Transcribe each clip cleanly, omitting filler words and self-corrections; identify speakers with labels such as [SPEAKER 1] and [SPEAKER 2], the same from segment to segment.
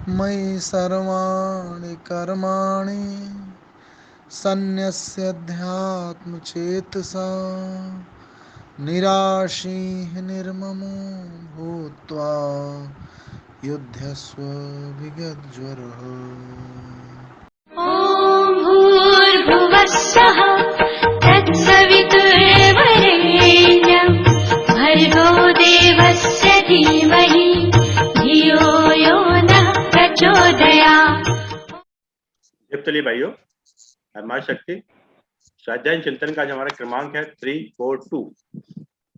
[SPEAKER 1] मयि सर्वाणि कर्माणि सन्न्यस्याध्यात्मचेतसा निराशीः निर्ममो भूत्वा युध्यस्व विगतज्वरः।
[SPEAKER 2] ॐ भूर्भुवस्सुः तत्सवितुर्वरेण्यं भर्गो देवस्य धीमहि धियो यो नः प्रचोदयात्।
[SPEAKER 3] चलिए भाइयों, हमारी शक्ति स्वाध्याय चिंतन का जो हमारा क्रमांक है 342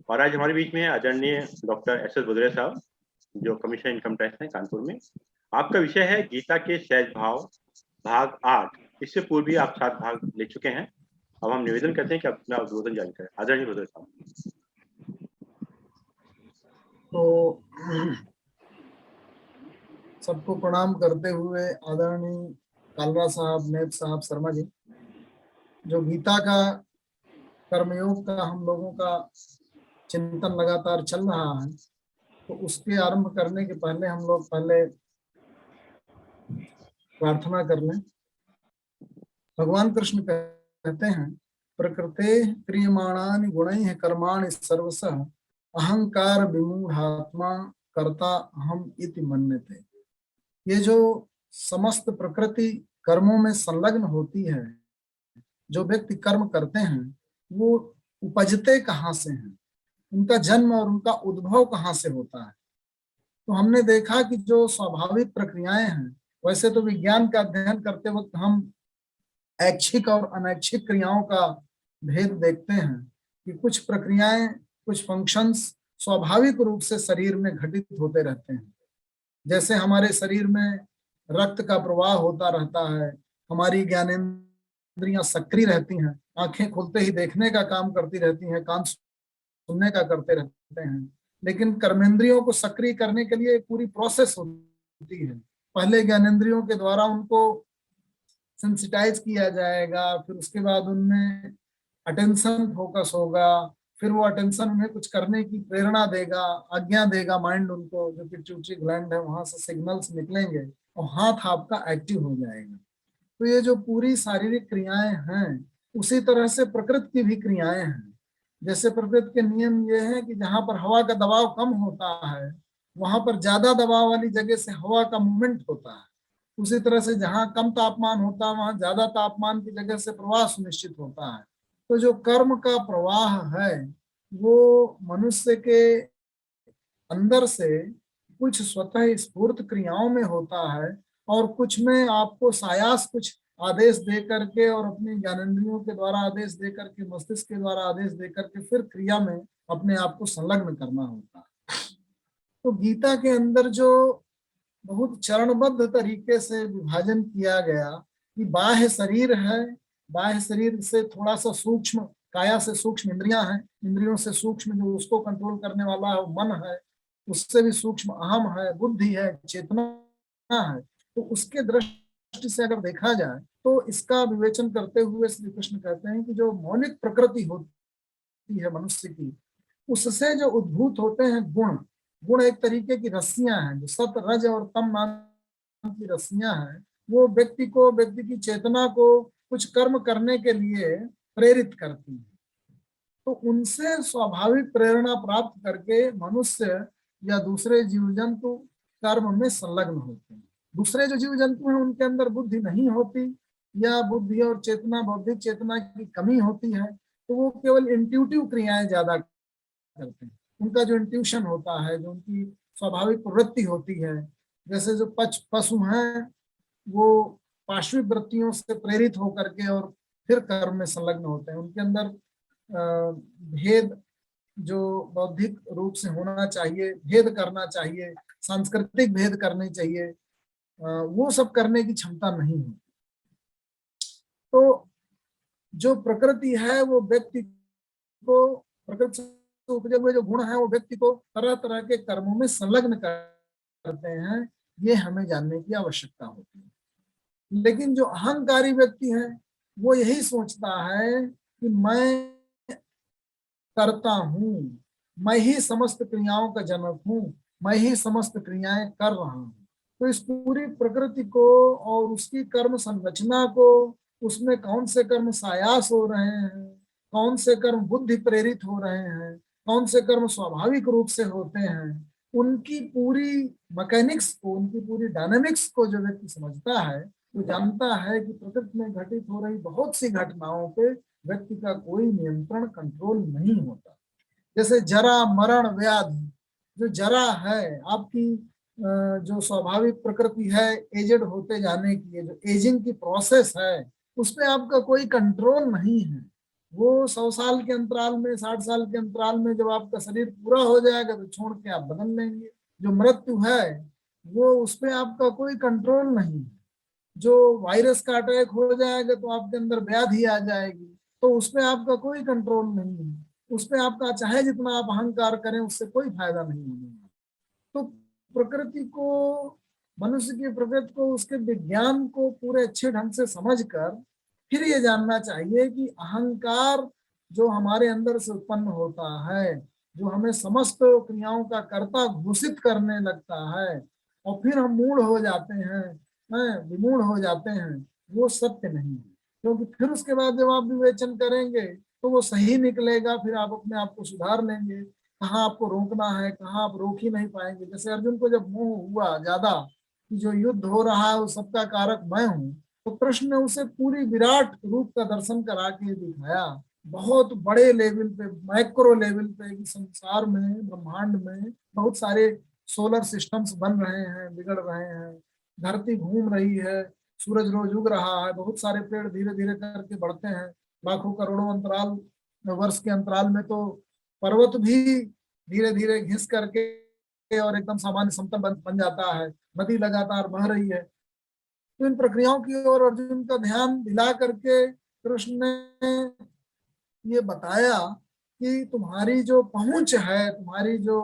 [SPEAKER 3] और आज हमारे बीच में आदरणीय डॉक्टर एस.एस. बुधरे साहब जो कमिश्नर इनकम टैक्स हैं कानपुर में। आपका विषय है गीता के सहज भाव भाग 8। इससे पूर्व भी आप 7 भाग ले चुके हैं। अब हम निवेदन करते हैं कि अपना उद्बोधन जारी करें। आदरणीय बुधरे साहब।
[SPEAKER 1] तो सबको प्रणाम करते हुए आदरणीय कालरा साहब, नेब साहब, शर्मा जी, जो गीता का कर्मयोग का हम लोगों का चिंतन लगातार चल रहा है, तो उसके आरंभ करने के पहले हम लोग पहले प्रार्थना कर लें। भगवान कृष्ण कहते हैं, प्रकृते क्रियमाणानि गुणैः कर्माणि सर्वशः अहंकार विमूढ़ात्मा कर्ता अहम इति मन्यते। ये जो समस्त प्रकृति कर्मों में संलग्न होती है, जो व्यक्ति कर्म करते हैं, वो उपजते कहाँ से हैं, उनका जन्म और उनका उद्भव कहाँ से होता है। तो हमने देखा कि जो स्वाभाविक प्रक्रियाएं हैं, वैसे तो विज्ञान का अध्ययन करते वक्त हम ऐच्छिक और अनैच्छिक क्रियाओं का भेद देखते हैं कि कुछ प्रक्रियाएं, कुछ फंक्शंस स्वाभाविक रूप से शरीर में घटित होते रहते हैं। जैसे हमारे शरीर में रक्त का प्रवाह होता रहता है, हमारी ज्ञानेंद्रियां सक्रिय रहती हैं, आंखें खुलते ही देखने का काम करती रहती हैं, कान सुनने का करते रहते हैं। लेकिन कर्मेंद्रियों को सक्रिय करने के लिए एक पूरी प्रोसेस होती है। पहले ज्ञानेंद्रियों के द्वारा उनको सेंसिटाइज किया जाएगा, फिर उसके बाद उनमें अटेंशन फोकस होगा, फिर वो अटेंशन उन्हें कुछ करने की प्रेरणा देगा, आज्ञा देगा माइंड उनको, जो पिट्यूटरी ग्लैंड है वहां से सिग्नल्स निकलेंगे और हाथ आपका एक्टिव हो जाएगा। तो ये जो पूरी शारीरिक क्रियाएं हैं, उसी तरह से प्रकृति की भी क्रियाएं हैं। जैसे प्रकृति के नियम ये है कि जहां पर हवा का दबाव कम होता है, वहां पर ज्यादा दबाव वाली जगह से हवा का मूवमेंट होता है। उसी तरह से जहां कम तापमान होता है, वहां ज्यादा तापमान की जगह से प्रवाह सुनिश्चित होता है। तो जो कर्म का प्रवाह है, वो मनुष्य के अंदर से कुछ स्वतः स्फूर्त क्रियाओं में होता है और कुछ में आपको सायास कुछ आदेश दे करके और अपनी ज्ञानेंद्रियों के द्वारा आदेश दे करके, मस्तिष्क के द्वारा आदेश दे करके फिर क्रिया में अपने आप को संलग्न करना होता है। तो गीता के अंदर जो बहुत चरणबद्ध तरीके से विभाजन किया गया कि बाह्य शरीर है, बाह्य शरीर से थोड़ा सा सूक्ष्म, काया से सूक्ष्म इंद्रियां हैं, इंद्रियों से सूक्ष्म जो उसको कंट्रोल करने वाला है वो मन है, उससे भी सूक्ष्म अहम है, बुद्धि है, चेतना है। तो उसके दृष्टि से अगर देखा जाए तो इसका विवेचन करते हुए श्री कृष्ण कहते हैं कि जो मौलिक प्रकृति होती है मनुष्य की, उससे जो उद्भूत होते हैं गुण, गुण एक तरीके की रस्सियां हैं, जो सत, रज और तम नाम की रस्सियां हैं, वो व्यक्ति को, व्यक्ति की चेतना को कुछ कर्म करने के लिए प्रेरित करती हैं। तो उनसे स्वाभाविक प्रेरणा प्राप्त करके मनुष्य या दूसरे जीव जंतु कर्म में संलग्न होते हैं। दूसरे जो जीव जंतु हैं उनके अंदर बुद्धि नहीं होती, या बुद्धि और चेतना, बौद्धिक चेतना की कमी होती है, तो वो केवल इंट्यूटिव क्रियाएं ज्यादा करते हैं। उनका जो इंट्यूशन होता है, जो उनकी स्वाभाविक प्रवृत्ति होती है, जैसे जो पशु हैं वो पार्श्विक वृत्तियों से प्रेरित होकर के और फिर कर्म में संलग्न होते हैं। उनके अंदर भेद जो बौद्धिक रूप से होना चाहिए, भेद करना चाहिए, सांस्कृतिक भेद करने चाहिए, वो सब करने की क्षमता नहीं है। तो जो प्रकृति है वो व्यक्ति को, प्रकृति से उपजे हुए जो गुण है वो व्यक्ति को तरह तरह के कर्मों में संलग्न करते हैं, ये हमें जानने की आवश्यकता होती है। लेकिन जो अहंकारी व्यक्ति है वो यही सोचता है कि मैं करता हूं, मैं ही समस्त क्रियाओं का जनक हूं, मैं ही समस्त क्रियाएं कर रहा हूं। तो इस पूरी प्रकृति को और उसकी कर्म संरचना को, उसमें कौन से कर्म सायास हो रहे हैं, कौन से कर्म बुद्धि प्रेरित हो रहे हैं, कौन से कर्म स्वाभाविक रूप से होते हैं, उनकी पूरी मैकेनिक्स को, उनकी पूरी डायनेमिक्स को जो व्यक्ति समझता है, वो जानता है कि प्रकृति में घटित हो रही बहुत सी घटनाओं पे व्यक्ति का कोई नियंत्रण, कंट्रोल नहीं होता। जैसे जरा मरण व्याधि, जो जरा है आपकी जो स्वाभाविक प्रकृति है एजेड होते जाने की, जो एजिंग की प्रोसेस है, उस पर आपका कोई कंट्रोल नहीं है। वो 100 साल के अंतराल में, 60 साल के अंतराल में जब आपका शरीर पूरा हो जाएगा तो छोड़ के आप बदल लेंगे। जो मृत्यु है वो उस पर आपका कोई कंट्रोल नहीं है। जो वायरस का अटैक हो जाएगा तो आपके अंदर व्याधि आ जाएगी, तो उस पर आपका कोई कंट्रोल नहीं है। उस पर आपका चाहे जितना आप अहंकार करें उससे कोई फायदा नहीं होने वाला। तो प्रकृति को, मनुष्य की प्रकृति को, उसके विज्ञान को पूरे अच्छे ढंग से समझकर फिर ये जानना चाहिए कि अहंकार जो हमारे अंदर से उत्पन्न होता है, जो हमें समस्त क्रियाओं का कर्ता घोषित करने लगता है और फिर हम मूढ़ हो जाते हैं, विमूढ़ हो जाते हैं, वो सत्य नहीं है। क्योंकि फिर उसके बाद जब आप विवेचन करेंगे तो वो सही निकलेगा, फिर आप अपने आप को सुधार लेंगे। कहाँ आपको रोकना है, कहाँ आप रोक ही नहीं पाएंगे। जैसे अर्जुन को जब मोह हुआ ज्यादा कि जो युद्ध हो रहा है वो सबका कारक मैं हूँ, तो कृष्ण ने उसे पूरी विराट रूप का दर्शन करा के दिखाया, बहुत बड़े लेवल पे, माइक्रो लेवल पे, कि संसार में, ब्रह्मांड में बहुत सारे सोलर सिस्टम्स बन रहे हैं, बिगड़ रहे हैं, धरती घूम रही है, सूरज रोज उग रहा है, बहुत सारे पेड़ धीरे धीरे करके बढ़ते हैं, लाखों करोड़ों अंतराल, वर्ष के अंतराल में तो पर्वत भी धीरे धीरे घिस करके और एकदम सामान्य समतल बन जाता है, नदी लगातार बह रही है। तो इन प्रक्रियाओं की ओर अर्जुन का ध्यान दिला करके कृष्ण ने ये बताया कि तुम्हारी जो पहुंच है, तुम्हारी जो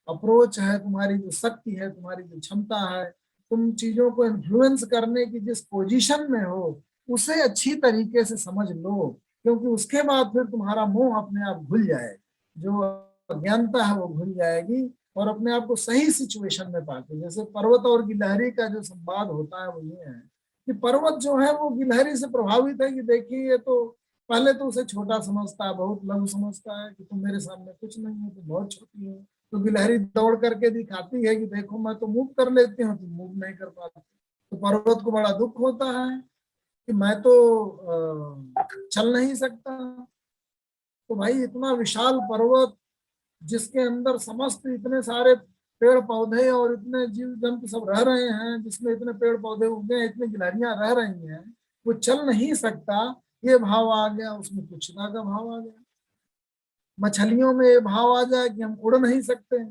[SPEAKER 1] अप्रोच है, तुम्हारी जो शक्ति है, तुम्हारी जो क्षमता है, तुम चीजों को इन्फ्लुएंस करने की जिस पोजीशन में हो, उसे अच्छी तरीके से समझ लो, क्योंकि उसके बाद फिर तुम्हारा मोह अपने आप भूल जाए, जो अज्ञानता है वो भूल जाएगी और अपने आप को सही सिचुएशन में पाते। जैसे पर्वत और गिलहरी का जो संवाद होता है वो ये है कि पर्वत जो है वो गिलहरी से प्रभावित है कि देखिए ये तो, पहले तो उसे छोटा समझता है, बहुत लघु समझता है कि तुम मेरे सामने कुछ नहीं हो, तुम बहुत छोटी हो। तो गिलहरी दौड़ करके दिखाती है कि देखो मैं तो मूव कर लेती हूँ, तुम मूव नहीं कर पाते। तो पर्वत को बड़ा दुख होता है कि मैं तो चल नहीं सकता। तो भाई इतना विशाल पर्वत जिसके अंदर समस्त इतने सारे पेड़ पौधे और इतने जीव जंतु सब रह रहे हैं, जिसमें इतने पेड़ पौधे उगे हैं, इतनी गिलहरियां रह रही हैं, वो चल नहीं सकता, ये भाव आ गया, उसमें तुच्छता का भाव आ गया। मछलियों में ये भाव आ जाए कि हम उड़ नहीं सकते,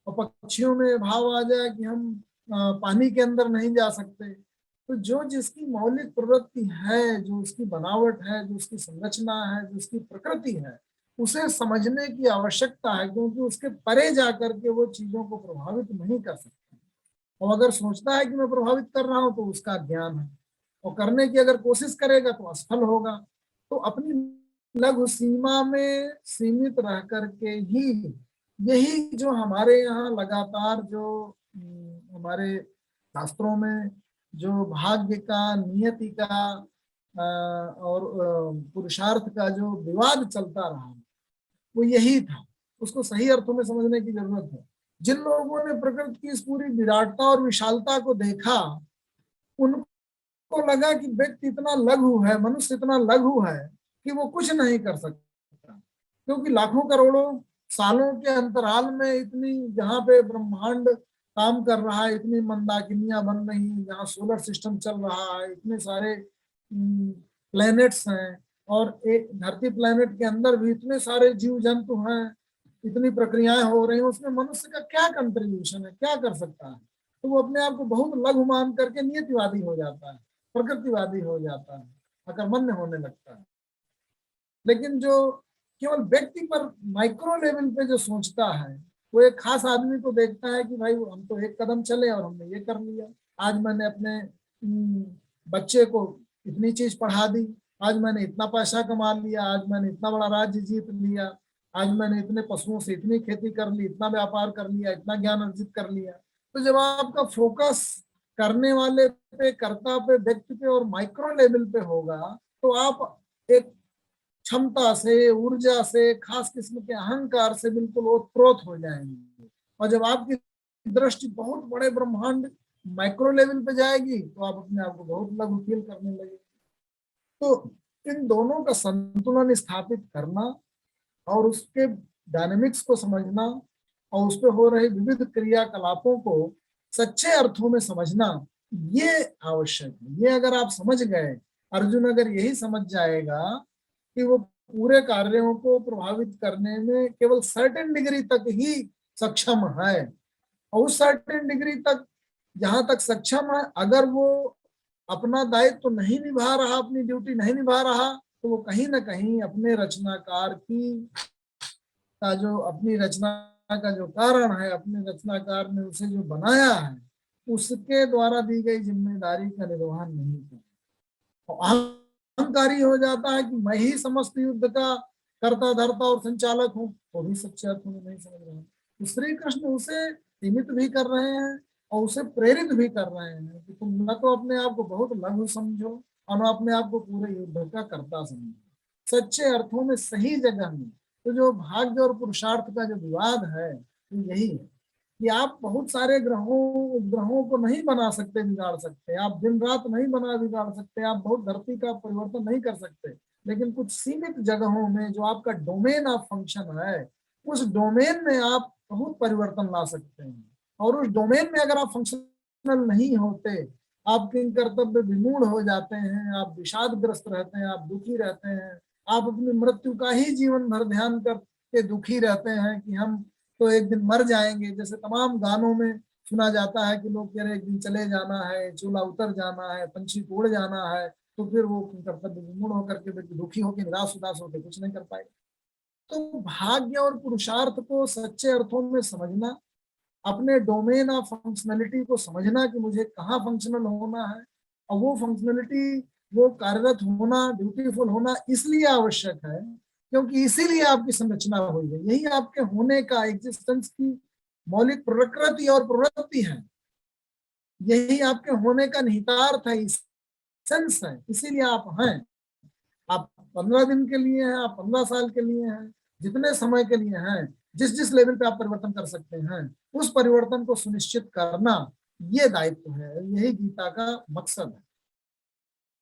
[SPEAKER 1] और पक्षियों में ये भाव आ जाए कि हम पानी के अंदर नहीं जा सकते। तो जो जिसकी मौलिक प्रवृत्ति है, जो उसकी बनावट है, जो उसकी संरचना है, जो उसकी प्रकृति है, उसे समझने की आवश्यकता है, क्योंकि उसके परे जाकर के वो चीजों को प्रभावित नहीं कर सकता। और अगर सोचता है कि मैं प्रभावित कर रहा हूं तो उसका ज्ञान है, और करने की अगर कोशिश करेगा तो असफल होगा। तो अपनी लघु सीमा में सीमित रह करके ही, यही जो हमारे यहाँ लगातार जो हमारे शास्त्रों में जो भाग्य का, नियति का और पुरुषार्थ का जो विवाद चलता रहा, वो यही था। उसको सही अर्थों में समझने की जरूरत है। जिन लोगों ने प्रकृति की इस पूरी विराटता और विशालता को देखा, उनको लगा कि व्यक्ति इतना लघु है, मनुष्य इतना लघु है कि वो कुछ नहीं कर सकता, क्योंकि लाखों करोड़ों सालों के अंतराल में इतनी, जहाँ पे ब्रह्मांड काम कर रहा है, इतनी मंदाकिनियां बन रही हैं, जहाँ सोलर सिस्टम चल रहा है, इतने सारे प्लैनेट्स हैं, और एक धरती प्लैनेट के अंदर भी इतने सारे जीव जंतु हैं, इतनी प्रक्रियाएं हो रही हैं, उसमें मनुष्य का क्या कंट्रीब्यूशन है, क्या कर सकता है? तो वो अपने आप को बहुत लघु मान करके नियतिवादी हो जाता है, प्रकृतिवादी हो जाता है, अकर्मण्य होने लगता है। लेकिन जो केवल व्यक्ति पर माइक्रो लेवल पे जो सोचता है, वो एक खास आदमी को देखता है कि भाई हम तो एक कदम चले और हमने ये कर लिया, आज मैंने अपने बच्चे को इतनी चीज पढ़ा दी, आज मैंने इतना पैसा कमा लिया, आज मैंने इतना बड़ा राज्य जीत लिया, आज मैंने इतने पशुओं से इतनी खेती कर ली, इतना व्यापार कर लिया, इतना ज्ञान अर्जित कर लिया। तो जब आपका फोकस करने वाले पे, कर्ता पे, व्यक्ति पे और माइक्रो लेवल पे होगा, तो आप एक क्षमता से, ऊर्जा से, खास किस्म के अहंकार से बिल्कुल ओतप्रोत हो जाएंगे। और जब आपकी दृष्टि बहुत बड़े ब्रह्मांड माइक्रो लेवल पे जाएगी तो आप अपने आप को बहुत लघु फील करने लगेंगे। तो इन दोनों का संतुलन स्थापित करना और उसके डायनेमिक्स को समझना और उस पर हो रहे विविध क्रियाकलापों को सच्चे अर्थों में समझना, ये आवश्यक है। ये अगर आप समझ गए, अर्जुन अगर यही समझ जाएगा कि वो पूरे कार्यों को प्रभावित करने में केवल सर्टेन डिग्री तक ही सक्षम है, और उस सर्टेन डिग्री तक जहां तक सक्षम है, अगर वो अपना दायित्व तो नहीं निभा रहा, अपनी ड्यूटी नहीं निभा रहा, तो वो कहीं ना कहीं अपने रचनाकार की का जो अपनी रचना का जो कारण है, अपने रचनाकार ने उसे जो बनाया है, उसके द्वारा दी गई जिम्मेदारी का निर्वहन नहीं कर, अहंकारी हो जाता है कि मैं ही समस्त युद्ध का कर्ता धर्ता और संचालक हूँ, वो भी सच्चे अर्थ में नहीं समझ रहे हैं। तो श्री कृष्ण उसे सीमित भी कर रहे हैं और उसे प्रेरित भी कर रहे हैं कि तुम न तो अपने आप को बहुत लघु समझो और न अपने आप को पूरे युद्ध का कर्ता समझो। सच्चे अर्थों में सही जगह में तो जो भाग्य और पुरुषार्थ का जो विवाद है तो यही है कि आप बहुत सारे ग्रहों को नहीं बना सकते, बिगाड़ सकते, आप दिन रात नहीं बिगाड़ सकते, आप बहुत धरती का परिवर्तन नहीं कर सकते, लेकिन कुछ सीमित जगहों में जो आपका डोमेन ऑफ फंक्शन है, उस डोमेन में आप बहुत परिवर्तन ला सकते हैं। और उस डोमेन में अगर आप फंक्शनल नहीं होते, आप किन कर्तव्य विमूढ़ हो जाते हैं, आप विषादग्रस्त रहते हैं, आप दुखी रहते हैं, आप अपनी मृत्यु का ही जीवन भर ध्यान करके दुखी रहते हैं कि हम तो एक दिन मर जाएंगे। जैसे तमाम गानों में सुना जाता है कि लोग कह रहे एक दिन चले जाना है, चूल्हा उतर जाना है, पंछी को उड़ जाना है, तो फिर वो कर्तव्य विमूढ़ होकर के दुखी होकर निराश उदास होकर कुछ नहीं कर पाएगा। तो भाग्य और पुरुषार्थ को सच्चे अर्थों में समझना, अपने डोमेन ऑफ फंक्शनलिटी को समझना कि मुझे कहाँ फंक्शनल होना है, और वो फंक्शनलिटी, वो कार्यरत होना, ड्यूटीफुल होना इसलिए आवश्यक है क्योंकि इसीलिए आपकी संरचना हुई है। यही आपके होने का, एग्जिस्टेंस की मौलिक प्रकृति और प्रवृत्ति है, यही आपके होने का निहितार्थ है, सेंस है, इसीलिए आप हैं। आप 15 दिन के लिए हैं, आप 15 साल के लिए हैं, जितने समय के लिए हैं, जिस जिस लेवल पे आप परिवर्तन कर सकते हैं, उस परिवर्तन को सुनिश्चित करना ये दायित्व है, यही गीता का मकसद है।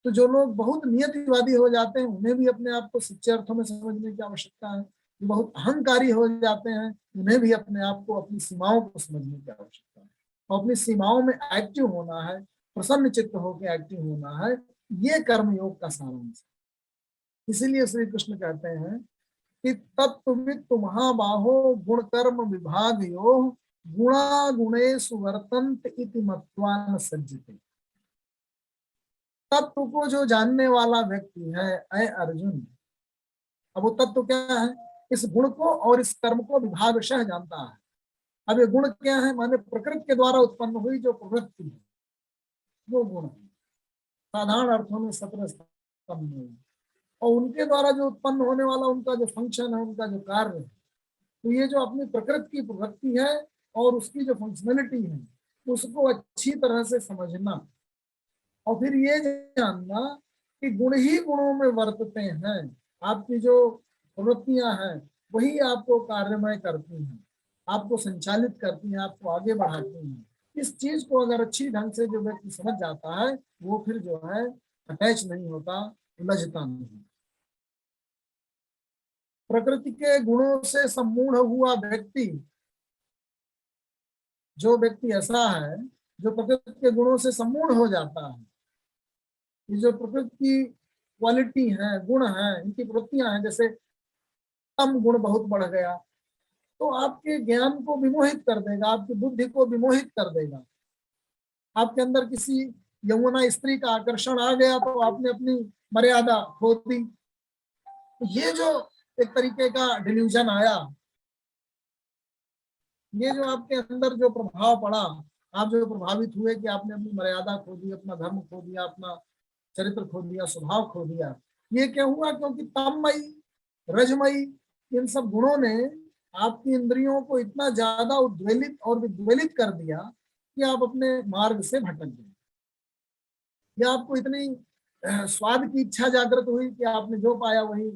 [SPEAKER 1] तो जो लोग बहुत नियतिवादी हो जाते हैं, उन्हें भी अपने आप को सच्चे अर्थों में समझने की आवश्यकता है। जो बहुत अहंकारी हो जाते हैं, उन्हें भी अपने आप को, अपनी सीमाओं को समझने की आवश्यकता है, और अपनी सीमाओं में एक्टिव होना है, प्रसन्न चित्त होकर एक्टिव होना है। ये कर्मयोग का सारांश है। इसीलिए श्री कृष्ण कहते हैं कि तत्त्ववित्तु महाबाहो गुण कर्म विभाग यो गुणा गुणे सुवर्तंत इति मत्वा न सज्जते। तत्व को जो जानने वाला व्यक्ति है, ऐ अर्जुन, अब वो तत्व क्या है? इस गुण को और इस कर्म को विभागशः जानता है। अब ये गुण क्या है? माने प्रकृति के द्वारा उत्पन्न हुई जो प्रवृत्ति है, वो गुण है। साधारण अर्थों में 17 स्तंभ, और उनके द्वारा जो उत्पन्न होने वाला उनका जो फंक्शन है, उनका जो कार्य है, तो ये जो अपनी प्रकृति की प्रवृत्ति है और उसकी जो फंक्शनलिटी है, उसको अच्छी तरह से समझना, और फिर ये जानना कि गुण ही गुणों में वर्तते हैं। आपकी जो प्रवृत्तियां हैं वही आपको कार्यमय करती हैं, आपको संचालित करती हैं, आपको आगे बढ़ाती हैं। इस चीज को अगर अच्छी ढंग से जो व्यक्ति समझ जाता है, वो फिर जो है अटैच नहीं होता, उलझता नहीं। प्रकृति के गुणों से सम्मूढ़ हुआ व्यक्ति, जो व्यक्ति ऐसा है जो प्रकृति के गुणों से सम्मूढ़ हो जाता है, ये जो प्रकृति की क्वालिटी है, गुण है, इनकी प्रवृत्तियां हैं, जैसे तम गुण बहुत बढ़ गया तो आपके ज्ञान को विमोहित कर देगा, आपकी बुद्धि को विमोहित कर देगा। आपके अंदर किसी यमुना स्त्री का आकर्षण आ गया तो आपने अपनी मर्यादा खो दी। ये जो एक तरीके का डिल्यूजन आया, ये जो आपके अंदर जो प्रभाव पड़ा, आप जो प्रभावित हुए कि आपने अपनी मर्यादा खो दी, अपना धर्म खो दिया, अपना चरित्र खो दिया, स्वभाव खो दिया, ये क्या हुआ? क्योंकि तममयी, रजमयी, इन सब गुणों ने आपकी इंद्रियों को इतना ज्यादा उद्वेलित और विद्वेलित कर दिया कि आप अपने मार्ग से भटक गए, या आपको इतनी स्वाद की इच्छा जागृत हुई कि आपने जो पाया वही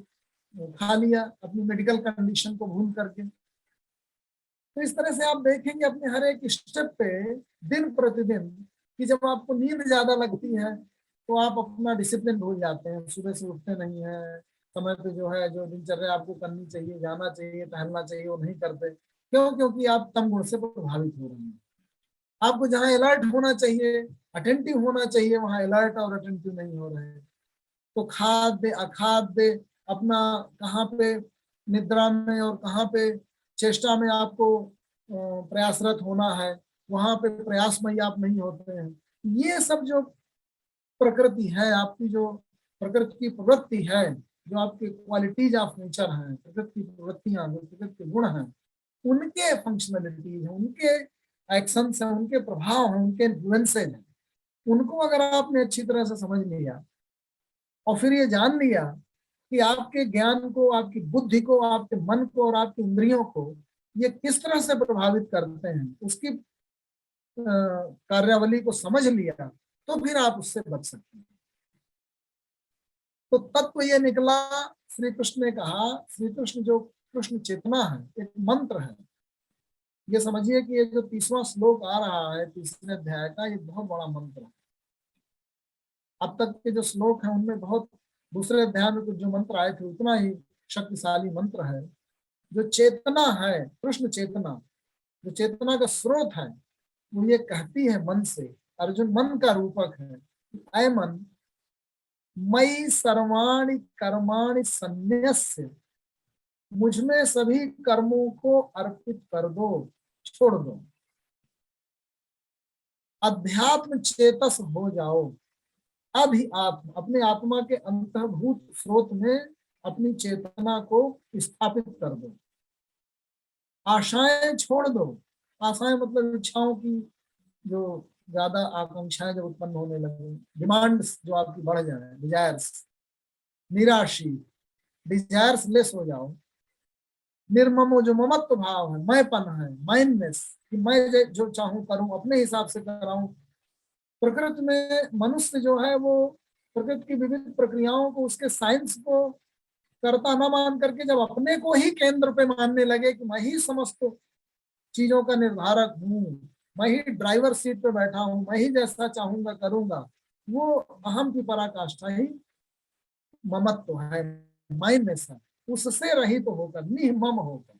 [SPEAKER 1] खा लिया अपनी मेडिकल कंडीशन को भूल करके। तो इस तरह से आप देखेंगे अपने हर एक स्टेप पे दिन प्रतिदिन कि जब आपको नींद ज्यादा लगती है तो आप अपना डिसिप्लिन भूल जाते हैं, सुबह से उठते नहीं है, समय पे जो है जो दिनचर्या आपको करनी चाहिए, जाना चाहिए, टहलना चाहिए, वो नहीं करते। क्यों? क्योंकि आप तम गुण से प्रभावित हो रहे हैं। आपको जहाँ अलर्ट होना चाहिए, अटेंटिव होना चाहिए, वहां अलर्ट और अटेंटिव नहीं हो रहे हैं। तो खाद्य अखाद्य अपना कहाँ पे निद्रा में और कहाँ पे चेष्टा में आपको प्रयासरत होना है, वहां पे प्रयासमय आप नहीं होते हैं। ये सब जो प्रकृति है आपकी, जो प्रकृति की प्रवृत्ति है, जो आपके क्वालिटीज ऑफ नेचर हैं, प्रकृति की प्रवृत्तियां, जो प्रकृति के गुण हैं, उनके फंक्शनलिटी है, उनके एक्शंस हैं, उनके प्रभाव हैं, उनके इन्फ्लुएंसेज हैं, उनको अगर आपने अच्छी तरह से समझ लिया और फिर ये जान लिया कि आपके ज्ञान को, आपकी बुद्धि को, आपके मन को और आपकी इंद्रियों को ये किस तरह से प्रभावित करते हैं, उसकी कार्यावली को समझ लिया, तो फिर आप उससे बच सकते हैं। तो तत्व ये निकला, श्री कृष्ण ने कहा, श्री कृष्ण जो कृष्ण चेतना है, एक मंत्र है। ये समझिए कि ये जो 30वां श्लोक आ रहा है 3रे अध्याय का, ये बहुत बड़ा मंत्र है। अब तक के जो श्लोक हैं उनमें बहुत, दूसरे अध्याय में कुछ जो मंत्र आए थे उतना ही शक्तिशाली मंत्र है। जो चेतना है, कृष्ण चेतना, जो चेतना का स्रोत है, वो ये कहती है मन से, अर्जुन मन का रूपक है, ऐ मन मई सर्वाणि कर्माणि संन्यस्य, मुझमें सभी कर्मों को अर्पित कर दो, छोड़ दो, अध्यात्म चेतस हो जाओ। अभी आत्मा, अपने आत्मा के अंतर्भूत स्रोत में अपनी चेतना को स्थापित कर दो, आशाएं छोड़ दो। आशाएं मतलब इच्छाओं की जो ज्यादा आकांक्षाएं जब उत्पन्न होने लगे, डिमांड्स जो आपकी बढ़ जाए, डिजायर्स, निराशी, डिजायर्स लेस हो जाओ। निर्ममो, जो ममत्व भाव है, मैंपन है, माइंडनेस, कि मैं जो चाहूं करूं, अपने हिसाब से कराऊं। प्रकृति में मनुष्य जो है वो प्रकृति की विविध प्रक्रियाओं को, उसके साइंस को कर्ता न मान करके जब अपने को ही केंद्र पे मानने लगे कि मैं ही समस्त चीजों का निर्धारक हूँ, मैं ही ड्राइवर सीट पे बैठा हूँ, मैं ही जैसा चाहूंगा करूंगा, वो अहम की पराकाष्ठा ही ममत्व है, माइंडनेस है। उससे रहित तो होकर, निःमम होकर,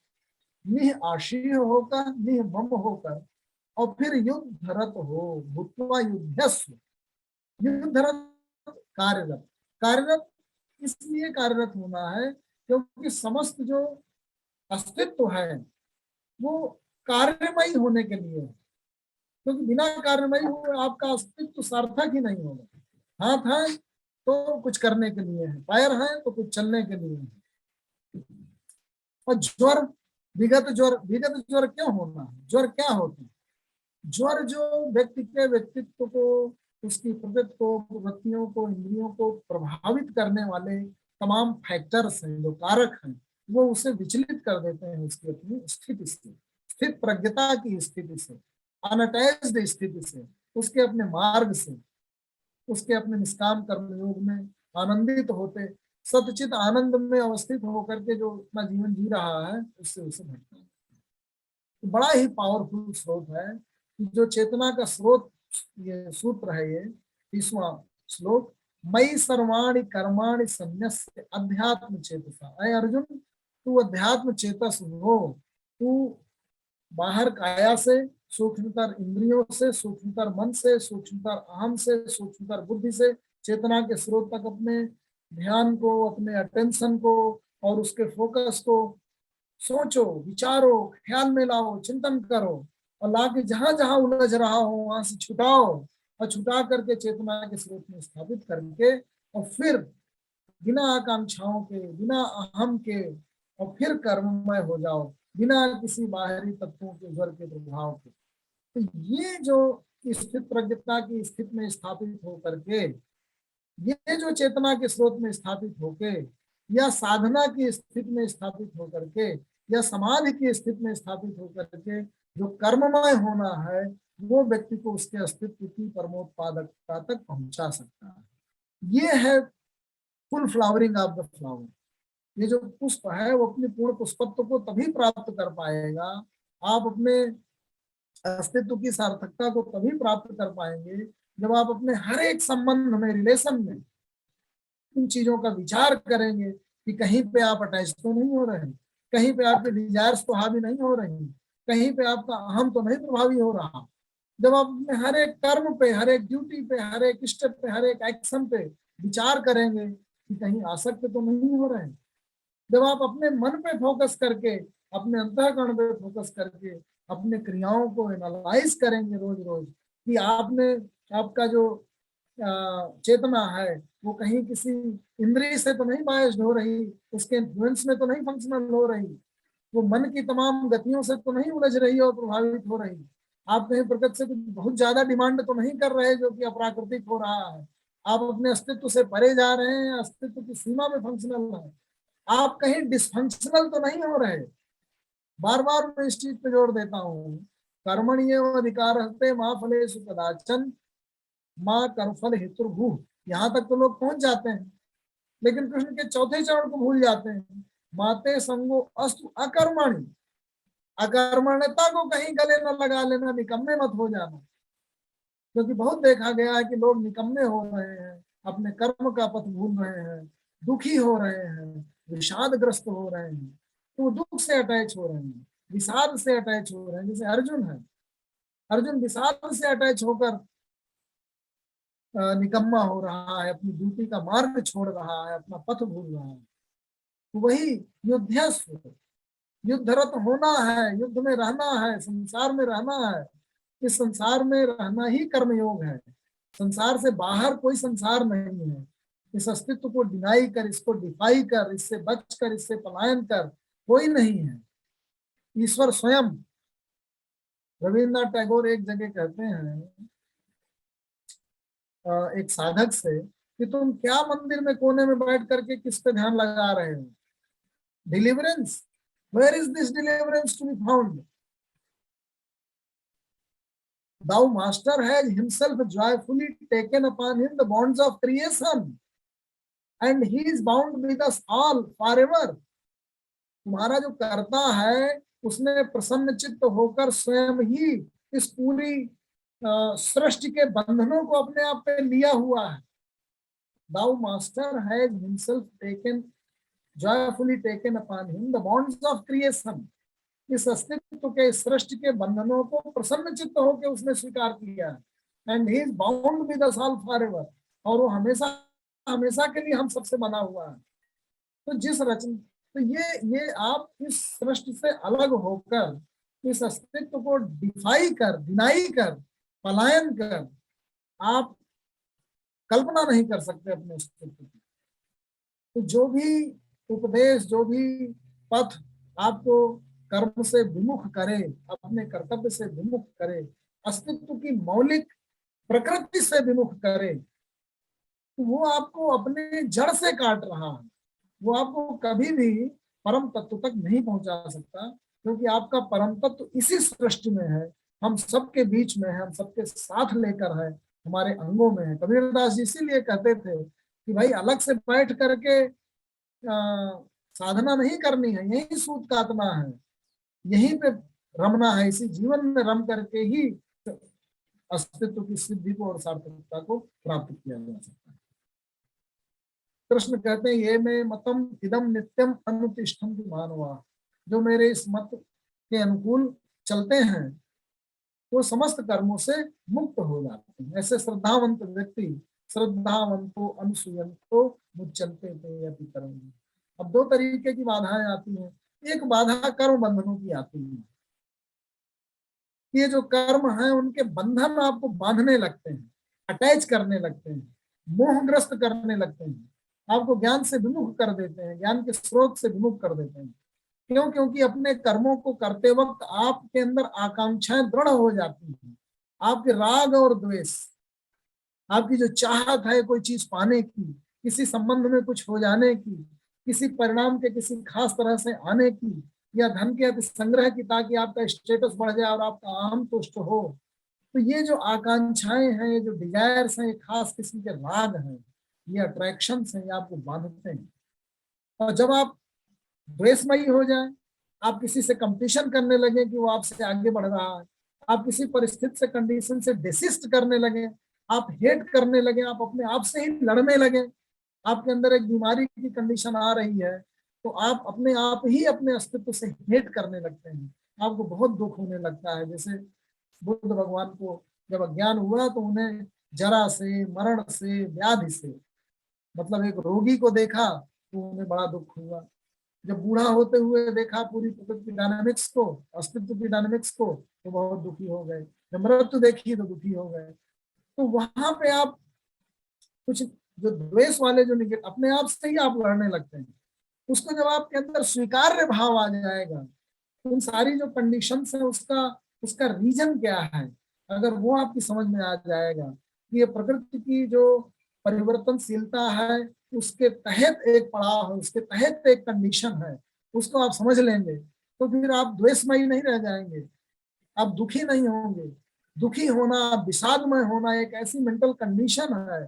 [SPEAKER 1] निः आशीय होकर, निःमम होकर, और फिर युद्धरत हो, भूत्वा युद्धस्व, युद्धरत, कार्यरत। कार्यरत इसलिए कार्यरत होना है क्योंकि समस्त जो अस्तित्व है वो कार्यमयी होने के लिए है। क्योंकि बिना कार्यमयी हुए आपका अस्तित्व सार्थक ही नहीं होगा। हाथ है तो कुछ करने के लिए है, पैर है तो कुछ चलने के लिए है। और ज्वर, विगत ज्वर क्यों होना है? ज्वर क्या होता है? ज्वर जो व्यक्ति के व्यक्तित्व को, उसकी प्रकृति को, प्रवृत्तियों को, इंद्रियों को प्रभावित करने वाले तमाम फैक्टर्स हैं, जो कारक हैं, वो उसे विचलित कर देते हैं उसकी अपनी स्थिति से, स्थित प्रज्ञता की स्थिति से, अनअटैच्ड स्थिति से, उसके अपने मार्ग से, उसके अपने निष्काम कर्मयोग में आनंदित होते, सतचित आनंद में अवस्थित होकर के जो अपना जीवन जी रहा है, उससे उसे भटका है। तो बड़ा ही पावरफुल स्रोत है, जो चेतना का स्रोत, ये सूत्र है, ये 30वां श्लोक, मई सर्वाणि कर्माणि संन्यस्य अध्यात्म चेतसा। अय अर्जुन, तू अध्यात्म चेतस हो, तू बाहर काया से, सूक्ष्मतर इंद्रियों से, सूक्ष्मतर मन से, सूक्ष्मतर अहम से, सूक्ष्मतर बुद्धि से, चेतना के स्रोत तक अपने ध्यान को, अपने अटेंशन को और उसके फोकस को सोचो, विचारो, ख्याल में लाओ, चिंतन करो, और लाके जहां जहां उलझ रहा हो वहां से छुटाओ, और छुटा करके चेतना के स्रोत में स्थापित करके, और फिर बिना आकांक्षाओं के, बिना अहम के, और फिर कर्ममय हो जाओ, बिना किसी बाहरी तत्वों के, ज्वर के प्रभाव के। तो ये जो स्थित प्रज्ञता की स्थिति में स्थापित होकर के, ये जो चेतना के स्रोत में स्थापित होके, या साधना की स्थिति में स्थापित होकर के, या समाधि की स्थिति में स्थापित होकर के जो कर्ममय होना है, वो व्यक्ति को उसके अस्तित्व की परमोत्पादकता तक पहुंचा सकता है। ये है full flowering of the flower. ये जो पुष्प है वो अपने पूर्ण पुष्पत्व को तभी प्राप्त कर पाएगा, आप अपने अस्तित्व की सार्थकता को तभी प्राप्त कर पाएंगे जब आप अपने हर एक संबंध में, रिलेशन में इन चीजों का विचार करेंगे कि कहीं पे आप अटैच तो नहीं हो रहे, कहीं पे आपके डिजायर्स तो हावी नहीं हो रही, कहीं पे आपका अहम तो नहीं प्रभावी हो रहा। जब आप अपने हर एक कर्म पे, हर एक ड्यूटी पे, हर एक स्टेप पे, हर एक एक्शन पे विचार करेंगे कि कहीं आसक्त तो नहीं हो रहे, जब आप अपने मन पे फोकस करके, अपने अंतःकरण पे फोकस करके अपने क्रियाओं को एनालाइज करेंगे रोज रोज कि आपने, आपका जो चेतना है वो कहीं किसी इंद्रिय से तो नहीं बायस्ड हो रही, उसके इन्फ्लुएंस में तो नहीं फंक्शनल हो रही, वो मन की तमाम गतियों से तो नहीं उलझ रही और प्रभावित हो रही, आप कहीं प्रकृति से बहुत ज्यादा डिमांड तो नहीं कर रहे जो कि अप्राकृतिक हो रहा है, आप अपने अस्तित्व से परे जा रहे हैं, अस्तित्व की सीमा में फंक्शनल है, आप कहीं डिसफंक्शनल तो नहीं हो रहे। बार बार मैं इस चीज पे जोर देता हूँ, कर्मण्य अधिकार हस्ते माँ फलेषु कदाचन माँ कर्मफल हेतुर्भुः, यहाँ तक तो लोग पहुंच जाते हैं, लेकिन कृष्ण के चौथे चरण को भूल जाते हैं। माते संगो अस्तु अकर्मणि, अकर्मण्यता को कहीं गले न लगा लेना, निकम्मे मत हो जाना, क्योंकि बहुत देखा गया है कि लोग निकम्मे हो रहे हैं, अपने कर्म का पथ भूल रहे हैं, दुखी हो रहे हैं, विषादग्रस्त हो रहे हैं, तो वो दुख से अटैच हो रहे हैं, विषाद से अटैच हो रहे हैं। जैसे अर्जुन है, अर्जुन विषाद से अटैच होकर निकम्मा हो रहा है, अपनी ड्यूटी का मार्ग छोड़ रहा है, अपना पथ भूल रहा है। तो वही युद्धस्व, युद्धरत होना है, युद्ध में रहना है, संसार में रहना है, इस संसार में रहना ही कर्मयोग है। संसार से बाहर कोई संसार नहीं है। इस अस्तित्व को डिनाई कर, इसको डिफाई कर, इससे बच कर, इससे पलायन कर कोई नहीं है, ईश्वर स्वयं। रविन्द्रनाथ टैगोर एक जगह कहते हैं एक साधक से कि तुम क्या मंदिर में कोने में बैठ करके किस पे ध्यान लगा रहे हो, deliverance, where is this deliverance to be found? Thou master has himself joyfully taken upon him the bonds of creation and he is bound with us all forever. तुम्हारा जो कर्ता है उसने प्रसन्न चित्त होकर स्वयं ही इस पूरी सृष्टि के बंधनों को अपने आप पे लिया हुआ है। Thou master has himself joyfully taken upon him the bonds of creation. इस अस्तित्व के, सृष्टि के बंधनों को प्रसन्न चित्त होकर उसने स्वीकार किया है। And he is bound with us all forever, और वो हमेशा हमेशा के लिए हम सबसे बना हुआ है। तो जिस रचना, तो ये आप इस सृष्टि से अलग होकर इस अस्तित्व को डिफाई कर, डिनाई कर, पलायन कर आप कल्पना नहीं कर सकते अपने अस्तित्व की। तो जो भी उपदेश, जो भी पथ आपको कर्म से विमुख करे, अपने कर्तव्य से विमुख करे, अस्तित्व की मौलिक प्रकृति से विमुख करे, तो वो आपको अपने जड़ से काट रहा है, वो आपको कभी भी परम तत्व तक नहीं पहुंचा सकता, क्योंकि आपका परम तत्व इसी सृष्टि में है, हम सबके बीच में है, हम सबके साथ लेकर है, हमारे अंगों में है। कबीरदास जी इसीलिए कहते थे कि भाई अलग से बैठ करके साधना नहीं करनी है, यही सूत काटना है, यहीं पे रमना है, इसी जीवन में रम करके ही अस्तित्व की सिद्धि को और सार्थकता को प्राप्त किया जा सकता है। कृष्ण कहते हैं ये में मतम इदम नित्यम अनुतिष्ठन्ति मानवा, जो मेरे इस मत के अनुकूल चलते हैं वो समस्त कर्मों से मुक्त हो जाते हैं। ऐसे श्रद्धावंत व्यक्ति श्रद्धावंतो अनुसूयंतो मुच्यन्ते ते यति कर्म। अब दो तरीके की बाधाएं आती हैं। एक बाधा कर्म बंधनों की आती है, ये जो कर्म है उनके बंधन आपको बांधने लगते हैं, अटैच करने लगते हैं, मोहग्रस्त करने लगते हैं, आपको ज्ञान से विमुख कर देते हैं, ज्ञान के स्रोत से विमुख कर देते हैं। क्यों? क्योंकि अपने कर्मों को करते वक्त आपके अंदर आकांक्षाएं दृढ़ हो जाती हैं, आपके राग और द्वेष, आपकी जो चाहत है कोई चीज पाने की, किसी संबंध में कुछ हो जाने की, किसी परिणाम के किसी खास तरह से आने की, या धन के अति संग्रह की, ताकि आपका स्टेटस बढ़ जाए और आपका अहम तुष्ट हो, तो ये जो आकांक्षाएं हैं, ये जो डिजायर्स हैं, ये खास किस्म के राग हैं, ये अट्रैक्शंस हैं, ये आपको बांधते हैं। और जब आप द्वेषमयी हो जाए, आप किसी से कंपटीशन करने लगे कि वो आपसे आगे बढ़ रहा है, आप किसी परिस्थिति से, कंडीशन से डिसिस्ट करने लगे, आप हेट करने लगे, आप अपने आप से ही लड़ने लगे, आपके अंदर एक बीमारी की कंडीशन आ रही है, तो आप अपने आप ही अपने अस्तित्व से हेट करने लगते हैं, आपको बहुत दुख होने लगता है। जैसे बुद्ध भगवान को जब अज्ञान हुआ तो उन्हें जरा से, मरण से, व्याधि से, मतलब एक रोगी को देखा तो उन्हें बड़ा दुख हुआ। जब बूढ़ा होते हुए देखा पूरी प्रकृति की डायनामिक्स को, अस्तित्व की डायनामिक्स को, तो बहुत दुखी हो गए। जब मृत्यु देखी तो दुखी हो गए। तो वहां पे आप कुछ जो द्वेष वाले जो निगेटिव, अपने आप से ही आप लड़ने लगते हैं। उसको जब आपके अंदर स्वीकार्य भाव आ जाएगा, तो उन सारी जो कंडीशंस है उसका उसका रीजन क्या है, अगर वो आपकी समझ में आ जाएगा कि ये प्रकृति की जो परिवर्तनशीलता है, उसके तहत एक पड़ाव है, उसके तहत एक कंडीशन है, उसको आप समझ लेंगे, तो फिर आप द्वेषमयी नहीं रह जाएंगे, आप दुखी नहीं होंगे। दुखी होना, विषादमय होना एक ऐसी मेंटल कंडीशन है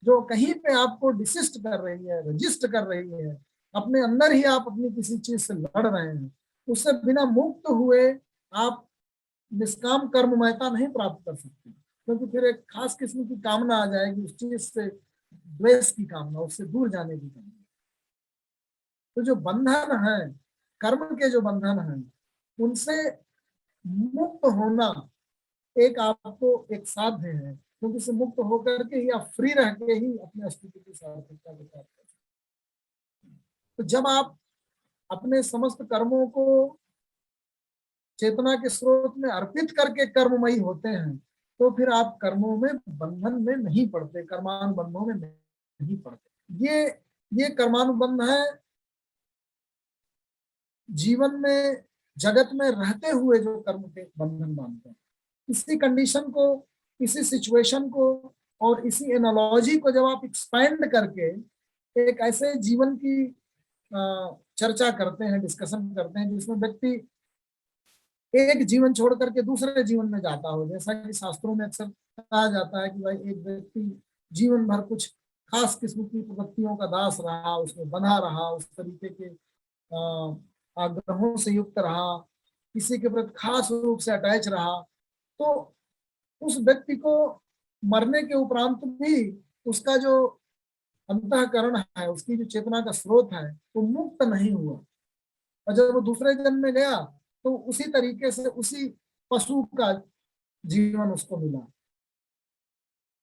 [SPEAKER 1] जो कहीं पे आपको डिसिस्ट कर रही है, रजिस्ट कर रही है, अपने अंदर ही आप अपनी किसी चीज से लड़ रहे हैं। उससे बिना मुक्त हुए आप निष्काम कर्ममयता नहीं प्राप्त कर सकते, क्योंकि फिर एक खास किस्म की कामना आ जाएगी उस चीज से, द्वेष की कामना, उससे दूर जाने की कामना। तो जो बंधन है, कर्म के जो बंधन है, उनसे मुक्त होना एक आपको एक साध्य है, क्योंकि इससे मुक्त होकर के ही आप फ्री रह के ही अपने अस्तित्व की सार्थकता को प्राप्त कर सकते हैं। तो जब आप अपने समस्त कर्मों को चेतना के स्रोत में अर्पित करके कर्ममयी होते हैं, तो फिर आप कर्मों में बंधन में नहीं पड़ते, कर्मानुबंधों में नहीं पड़ते। ये कर्मानुबंध है जीवन में, जगत में रहते हुए जो कर्म के बंधन बांधते हैं। इसी कंडीशन को, इसी सिचुएशन को और इसी एनालॉजी को जब आप एक्सपैंड करके एक ऐसे जीवन की चर्चा करते हैं, डिस्कशन करते हैं, जिसमें व्यक्ति एक जीवन छोड़ करके दूसरे जीवन में जाता हो, जैसा कि शास्त्रों में अक्सर कहा जाता है कि भाई एक व्यक्ति जीवन भर कुछ खास किस्म की प्रवृत्तियों का दास रहा, उसमें बंधा रहा, उस तरीके के आग्रहों से युक्त रहा, किसी के प्रति खास रूप से अटैच रहा, तो उस व्यक्ति को मरने के उपरांत भी उसका जो अंतःकरण है, उसकी जो चेतना का स्रोत है, वो मुक्त नहीं हुआ। और जब वो दूसरे जन्म में गया तो उसी तरीके से उसी पशु का जीवन उसको मिला।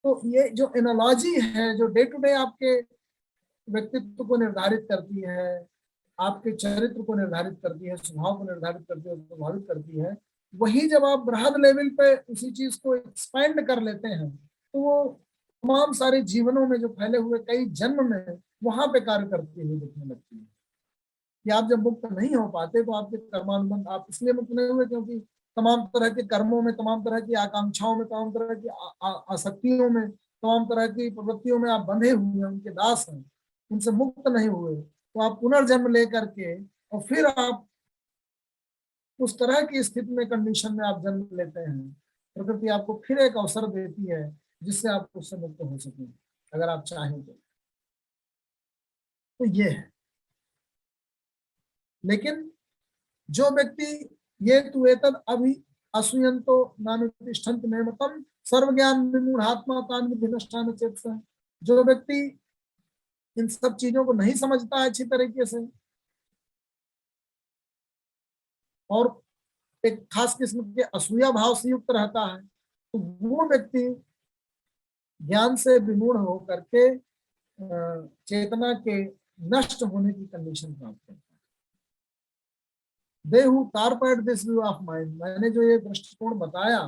[SPEAKER 1] तो ये जो एनालॉजी है, जो डे टू डे आपके व्यक्तित्व को निर्धारित करती है, आपके चरित्र को निर्धारित करती है, स्वभाव को निर्धारित करती है, प्रभावित करती है, वही जब आप बृहद लेवल पे उसी चीज को एक्सपेंड कर लेते हैं, तो वो तमाम सारे जीवनों में जो फैले हुए कई जन्म में वहां पे कार्य करती हुई दिखने लगती है। कि आप जब मुक्त नहीं हो पाते तो आपके कर्मानुबंध, आप इसलिए मुक्त नहीं हुए क्योंकि तमाम तरह के कर्मों में, तमाम तरह की आकांक्षाओं में, तमाम तरह की आसक्तियों में, तमाम तरह की प्रवृत्तियों में आप बंधे हुए हैं, उनके दास हैं, उनसे मुक्त नहीं हुए। तो आप पुनर्जन्म लेकर के और फिर आप उस तरह की स्थिति में, कंडीशन में आप जन्म लेते हैं। प्रकृति आपको फिर एक अवसर देती है जिससे आप उससे मुक्त हो सकें, अगर आप चाहें तो ये है। लेकिन जो व्यक्ति ये तु एतद अभि असूयंतो नानुतिष्ठन्ति मे मतम सर्वज्ञान विमूढ़ात्मा तान विधिनष्टान चेतसः, जो व्यक्ति इन सब चीजों को नहीं समझता है अच्छी तरीके से और एक खास किस्म के असूया भाव से युक्त रहता है, तो वो व्यक्ति ज्ञान से विमूढ़ होकर के चेतना के नष्ट होने की कंडीशन प्राप्त करता है। They who torped this view of mind, मैंने जो ये दृष्टिकोण बताया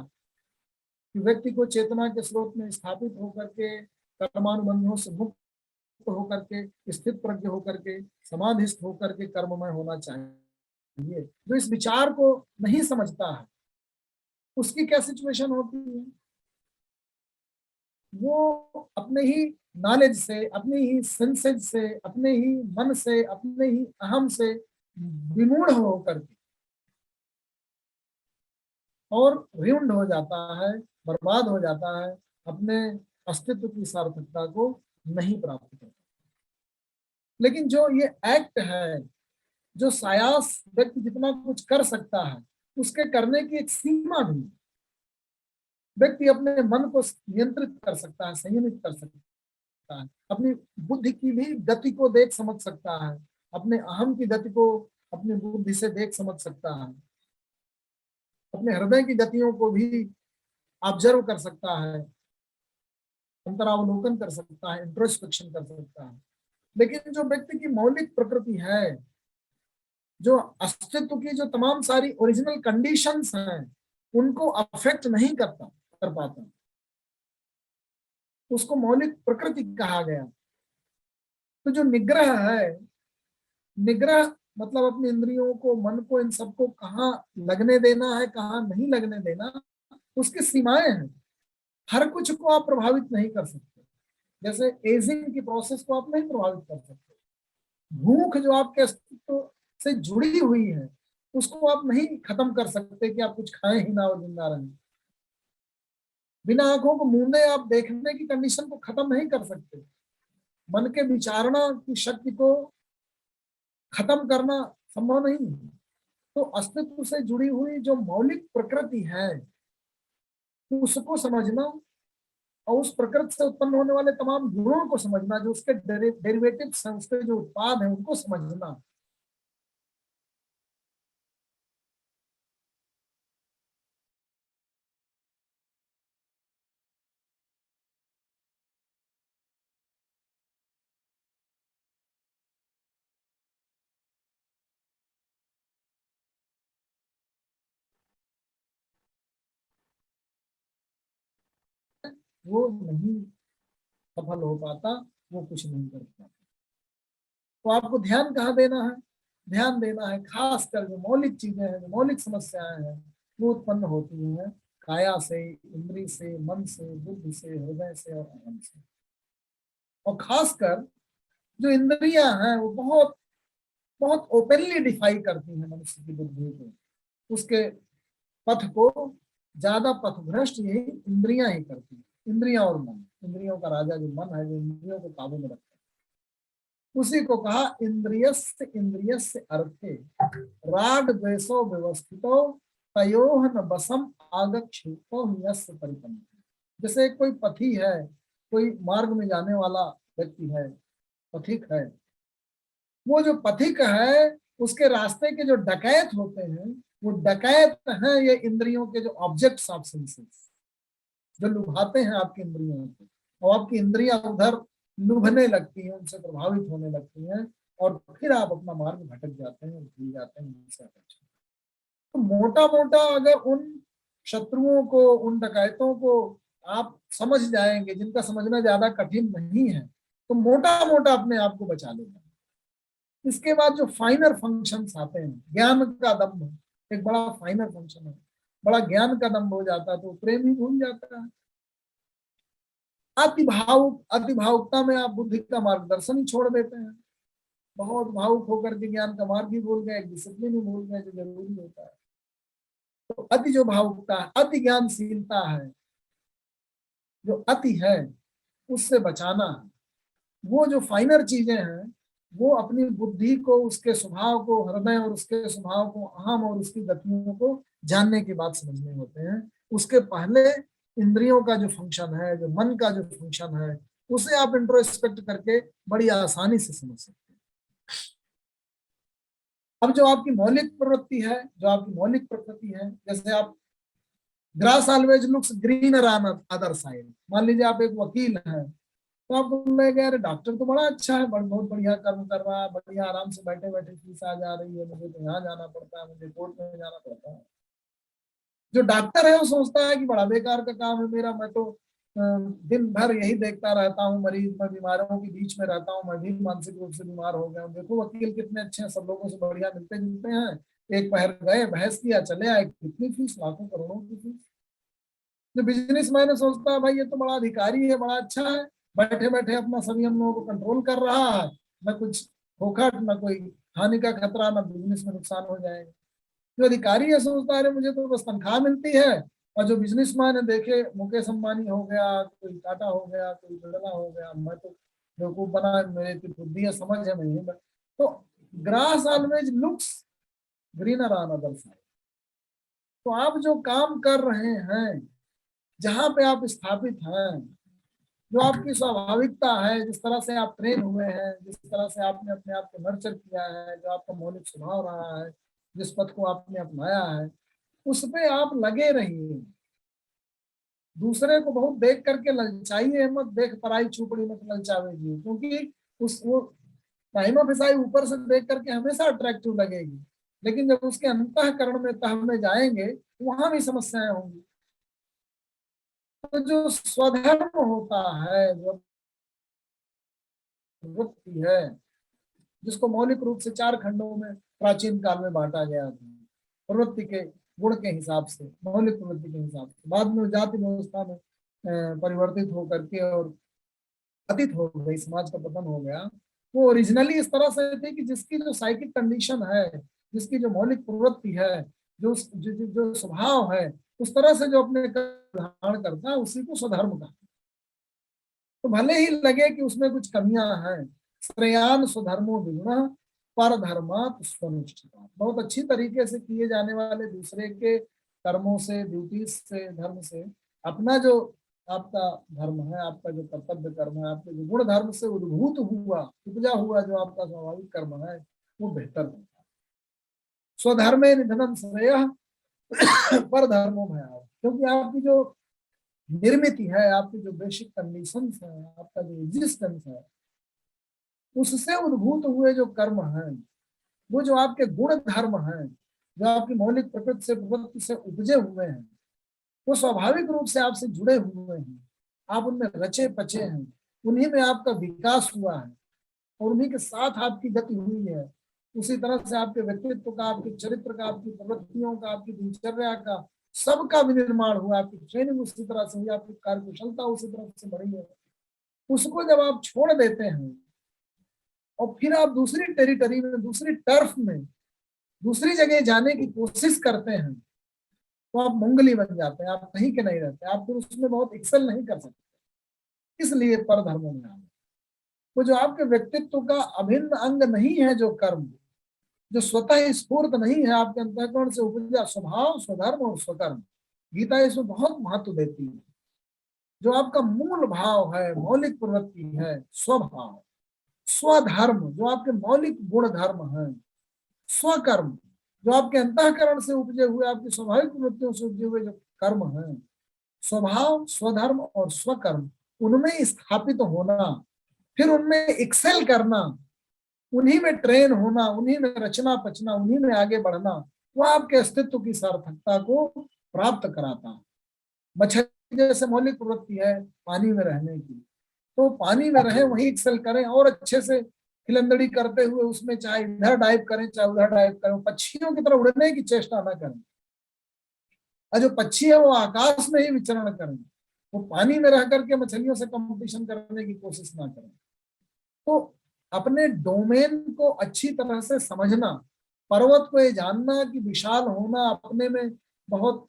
[SPEAKER 1] कि व्यक्ति को चेतना के स्रोत में स्थापित होकर के, कर्मानुबंधों से मुक्त होकर के, स्थित प्रज्ञ होकर के, समाधिस्थ होकर के कर्ममय होना चाहिए, जो इस विचार को नहीं समझता है, उसकी क्या सिचुएशन होती है? वो अपने ही नॉलेज से, अपने ही सेंसेज से, अपने ही मन से, अपने ही अहम से विमूढ़ होकर के और ऋण हो जाता है बर्बाद हो जाता है, अपने अस्तित्व की सार्थकता को नहीं प्राप्त करता। लेकिन जो ये एक्ट है, जो सायास व्यक्ति जितना कुछ कर सकता है, उसके करने की एक सीमा भी है। व्यक्ति अपने मन को नियंत्रित कर सकता है, संयमित कर सकता है, अपनी बुद्धि की भी गति को देख समझ सकता है, अपने अहम की गति को अपनी बुद्धि से देख समझ सकता है, अपने हृदय की गतियों को भी ऑब्जर्व कर सकता है, अंतरावलोकन कर सकता है, इंट्रोस्पेक्शन कर सकता है। लेकिन जो व्यक्ति की मौलिक प्रकृति है, जो अस्तित्व की जो तमाम सारी ओरिजिनल कंडीशंस हैं, उनको अफेक्ट नहीं कर पाता, उसको मौलिक प्रकृति कहा गया। तो जो निग्रह है, निग्रह मतलब अपनी इंद्रियों को, मन को, इन सबको कहाँ लगने देना है, कहाँ नहीं लगने देना, उसकी सीमाएं हैं। हर कुछ को आप प्रभावित नहीं कर सकते। जैसे एजिंग की प्रोसेस को आप नहीं प्रभावित कर सकते। भूख जो आपके अस्तित्व से जुड़ी हुई है, उसको आप नहीं खत्म कर सकते कि आप कुछ खाएं ही ना और जिंदा रहें। बिना आंखों को मूंदे आप देखने की कंडीशन को खत्म नहीं कर सकते। मन के विचारणा की शक्ति को खत्म करना संभव नहीं है। तो अस्तित्व से जुड़ी हुई जो मौलिक प्रकृति है, उसको समझना और उस प्रकृति से उत्पन्न होने वाले तमाम गुणों को समझना, जो उसके डेरिवेटिव्स हैं, उसके जो उत्पाद हैं, उनको समझना, वो नहीं सफल हो पाता, वो कुछ नहीं कर पाता। तो आपको ध्यान कहाँ देना है? ध्यान देना है खासकर जो मौलिक चीजें हैं, जो मौलिक समस्याएं हैं, वो उत्पन्न होती हैं काया से, इंद्री से, मन से, बुद्धि से, हृदय से और अहम से। और खासकर जो इंद्रियां हैं, वो बहुत बहुत ओपनली डिफाई करती हैं मनुष्य की बुद्धि को, उसके पथ को ज्यादा पथभ्रष्ट यही इंद्रियां ही करती हैं। इंद्रियां और मन, इंद्रियों का राजा जो मन है, जो इंद्रियों को काबू में रखता है, उसी को कहा इंद्रियस्य अर्थे राग द्वेषो व्यवस्थितो तयोः न बसम आगच्छेतो यस्य परिपन्नः। जैसे कोई पथी है, कोई मार्ग में जाने वाला व्यक्ति है, पथिक है, वो जो पथिक है, उसके रास्ते के जो डकैत होते हैं, वो डकैत हैं ये इंद्रियों के जो ऑब्जेक्ट्स ऑफ सेंसेस, जो लुभाते हैं आपकी इंद्रियों को, और आपकी इंद्रियां उधर लुभने लगती हैं, उनसे प्रभावित होने लगती हैं, और फिर आप अपना मार्ग भटक जाते हैं और भूल जाते हैं उनसे। तो मोटा मोटा अगर उन शत्रुओं को, उन डकैतों को आप समझ जाएंगे, जिनका समझना ज्यादा कठिन नहीं है, तो मोटा मोटा अपने आप को बचा लेगा। इसके बाद जो फाइनर फंक्शंस आते हैं, ज्ञान का दम्भ एक बड़ा फाइनर फंक्शन है, बड़ा ज्ञान का दम्भ हो जाता है, तो प्रेम ही भूल जाता है। अति भावुकता में आप बुद्धि का मार्गदर्शन ही छोड़ देते हैं। बहुत भावुक होकर के ज्ञान का मार्ग भी भूल गए, डिसिप्लिन ही भूल गए जो जरूरी होता है। तो अति जो भावुकता है, अति ज्ञानशीलता है, जो अति है, उससे बचाना है। वो जो फाइनर चीजें हैं, वो अपनी बुद्धि को, उसके स्वभाव को, हृदय और उसके स्वभाव को, अहम और उसकी गतियों को जानने के बाद समझने होते हैं। उसके पहले इंद्रियों का जो फंक्शन है, जो मन का जो फंक्शन है, उसे आप इंट्रोस्पेक्ट करके बड़ी आसानी से समझ सकते हैं। अब जो आपकी मौलिक प्रवृत्ति है, जो आपकी मौलिक प्रकृति है, जैसे आप grass always looks greener on other side, मान लीजिए आप एक वकील हैं, तो आप बोल रहे हैं डॉक्टर तो बड़ा अच्छा है, बहुत बढ़िया कर्म कर रहा है, बढ़िया आराम से बैठे बैठे फीस आ जा रही है, मुझे तो यहाँ जाना पड़ता है, मुझे कोर्ट में जाना पड़ता है। जो डॉक्टर है वो सोचता है कि बड़ा बेकार का काम है मेरा, मैं तो दिन भर यही देखता रहता हूँ मरीज, मैं बीमारों के बीच में रहता हूँ, मैं भी मानसिक रूप से बीमार हो गया हूँ। देखो वकील कितने अच्छे हैं, सब लोगों से बढ़िया मिलते जुलते हैं, एक पहर गए, बहस किया, चले आए, कितनी फीस, लाखों करोड़ों की फीस। जो बिजनेसमैन सोचता है भाई ये तो बड़ा अधिकारी है, बड़ा अच्छा है, बैठे बैठे अपना सभी हम लोगों को कंट्रोल कर रहा है, न कुछ खोखट, न कोई हानि का खतरा, न बिजनेस में नुकसान हो जाएगा। जो अधिकारी है सोचता है अरे मुझे तो बस तनख्वाह मिलती है और जो बिजनेसमैन है, देखे मुकेश अंबानी हो गया, कोई टाटा हो गया, कोई बिरला हो गया, मैं तो बेवकूफ बना, मेरे की बुद्धि है, समझ है नहीं, तो grass always looks greener on other side. तो आप जो काम कर रहे हैं, जहां पे आप स्थापित हैं, जो आपकी स्वाभाविकता है, जिस तरह से आप ट्रेन हुए हैं, जिस तरह से आपने अपने आप को नर्चर किया है, जो आपका मौलिक स्वभाव रहा है, जिस पथ को आपने अपनाया है, उस पे आप लगे रहिए। दूसरे को बहुत देख करके ललचाइए मत, देख पराई चूपड़ी मत ललचावे जी, क्योंकि उस वो टाइम ऑफ ईसाई ऊपर से देख करके हमेशा अट्रैक्टिव लगेगी, लेकिन जब उसके अंतःकरण में, तह में जाएंगे, वहां भी समस्याएं होंगी। तो जो स्वधर्म होता है, जो वृत्ति है, जिसको मौलिक रूप से 4 खंडों में प्राचीन काल में बांटा गया था, प्रवृत्ति के गुण के हिसाब से, मौलिक प्रवृत्ति के हिसाब से, बाद में जाति व्यवस्था में परिवर्तित होकर के और पतित हो गई, समाज का पतन हो गया। वो ओरिजिनली इस तरह से थी कि जिसकी जो साइकिक कंडीशन है, जिसकी जो मौलिक प्रवृत्ति है, जो स्वभाव है, उस तरह से जो अपने धारण करता है, उसी को स्वधर्म का। तो भले ही लगे कि उसमें कुछ कमियां हैं, श्रेयान स्वधर्मो विगुण पर धर्मात् स्वनुष्ठितात्, बहुत अच्छी तरीके से किए जाने वाले दूसरे के कर्मों से, ड्यूटीज से, धर्म से, अपना जो आपका धर्म है, आपका जो कर्तव्य कर्म है, आपके जो गुण धर्म से उद्भूत हुआ, उपजा हुआ जो आपका स्वाभाविक कर्म है, वो बेहतर होता है। स्वधर्मे निधनम श्रेयः पर धर्मो भयावह, क्योंकि आपकी जो निर्मिति है, आपकी जो बेसिक कंडीशंस है, आपका जो एग्जिस्टेंस है, उससे उद्भूत हुए जो कर्म हैं, वो जो आपके गुण धर्म हैं, जो आपकी मौलिक प्रकृति से, प्रवृत्ति से उपजे हुए हैं, वो स्वाभाविक रूप से आपसे जुड़े हुए हैं, आप उनमें रचे पचे हैं, उन्हीं में आपका विकास हुआ है और उन्हीं के साथ आपकी गति हुई है। उसी तरह से आपके व्यक्तित्व का, आपके चरित्र का, आपकी प्रवृत्तियों का, आपकी दिनचर्या का, सबका विनिर्माण हुआ, आपकी ट्रेनिंग उसी तरह से हुई, आपकी कार्यकुशलता उसी तरह से बढ़ी है। उसको जब आप छोड़ देते हैं और फिर आप दूसरी टेरिटरी में, दूसरी टर्फ में, दूसरी जगह जाने की कोशिश करते हैं, तो आप मंगली बन जाते हैं, आप कहीं के नहीं रहते, आप फिर उसमें बहुत एक्सेल नहीं कर सकते। इसलिए पर धर्मों में आना, वो जो आपके व्यक्तित्व का अभिन्न अंग नहीं है, जो कर्म, जो स्वतः स्फूर्त नहीं है, आपके अंतःकरण से उपजा स्वभाव, स्वधर्म और स्वकर्म, गीता इसमें बहुत महत्व देती है। जो आपका मूल भाव है, मौलिक प्रवृत्ति है, स्वभाव, स्वधर्म, जो आपके मौलिक गुण धर्म है, स्वकर्म, जो आपके अंतःकरण से उपजे हुए, आपकी स्वाभाविक प्रवृत्तियों से उपजे हुए जो कर्म है, स्वभाव, स्वधर्म और स्वकर्म, उनमें स्थापित होना, फिर उनमें एक्सेल करना, उन्हीं में ट्रेन होना, उन्हीं में रचना पचना, उन्हीं में आगे बढ़ना, वो आपके अस्तित्व की सार्थकता को प्राप्त कराता है। मछली जैसे मौलिक प्रवृत्ति है पानी में रहने की, तो पानी में रहे, वही एक्सेल करें और अच्छे से खिलंदड़ी करते हुए उसमें, चाहे इधर डाइव करें चाहे उधर डाइव करें, पक्षियों की तरह उड़ने की चेष्टा न करें। और जो पक्षी है वो आकाश में ही विचरण करें, वो पानी में रह करके मछलियों से कंपटीशन करने की कोशिश ना करें। तो अपने डोमेन को अच्छी तरह से समझना, पर्वत को ये जानना कि विशाल होना, अपने में बहुत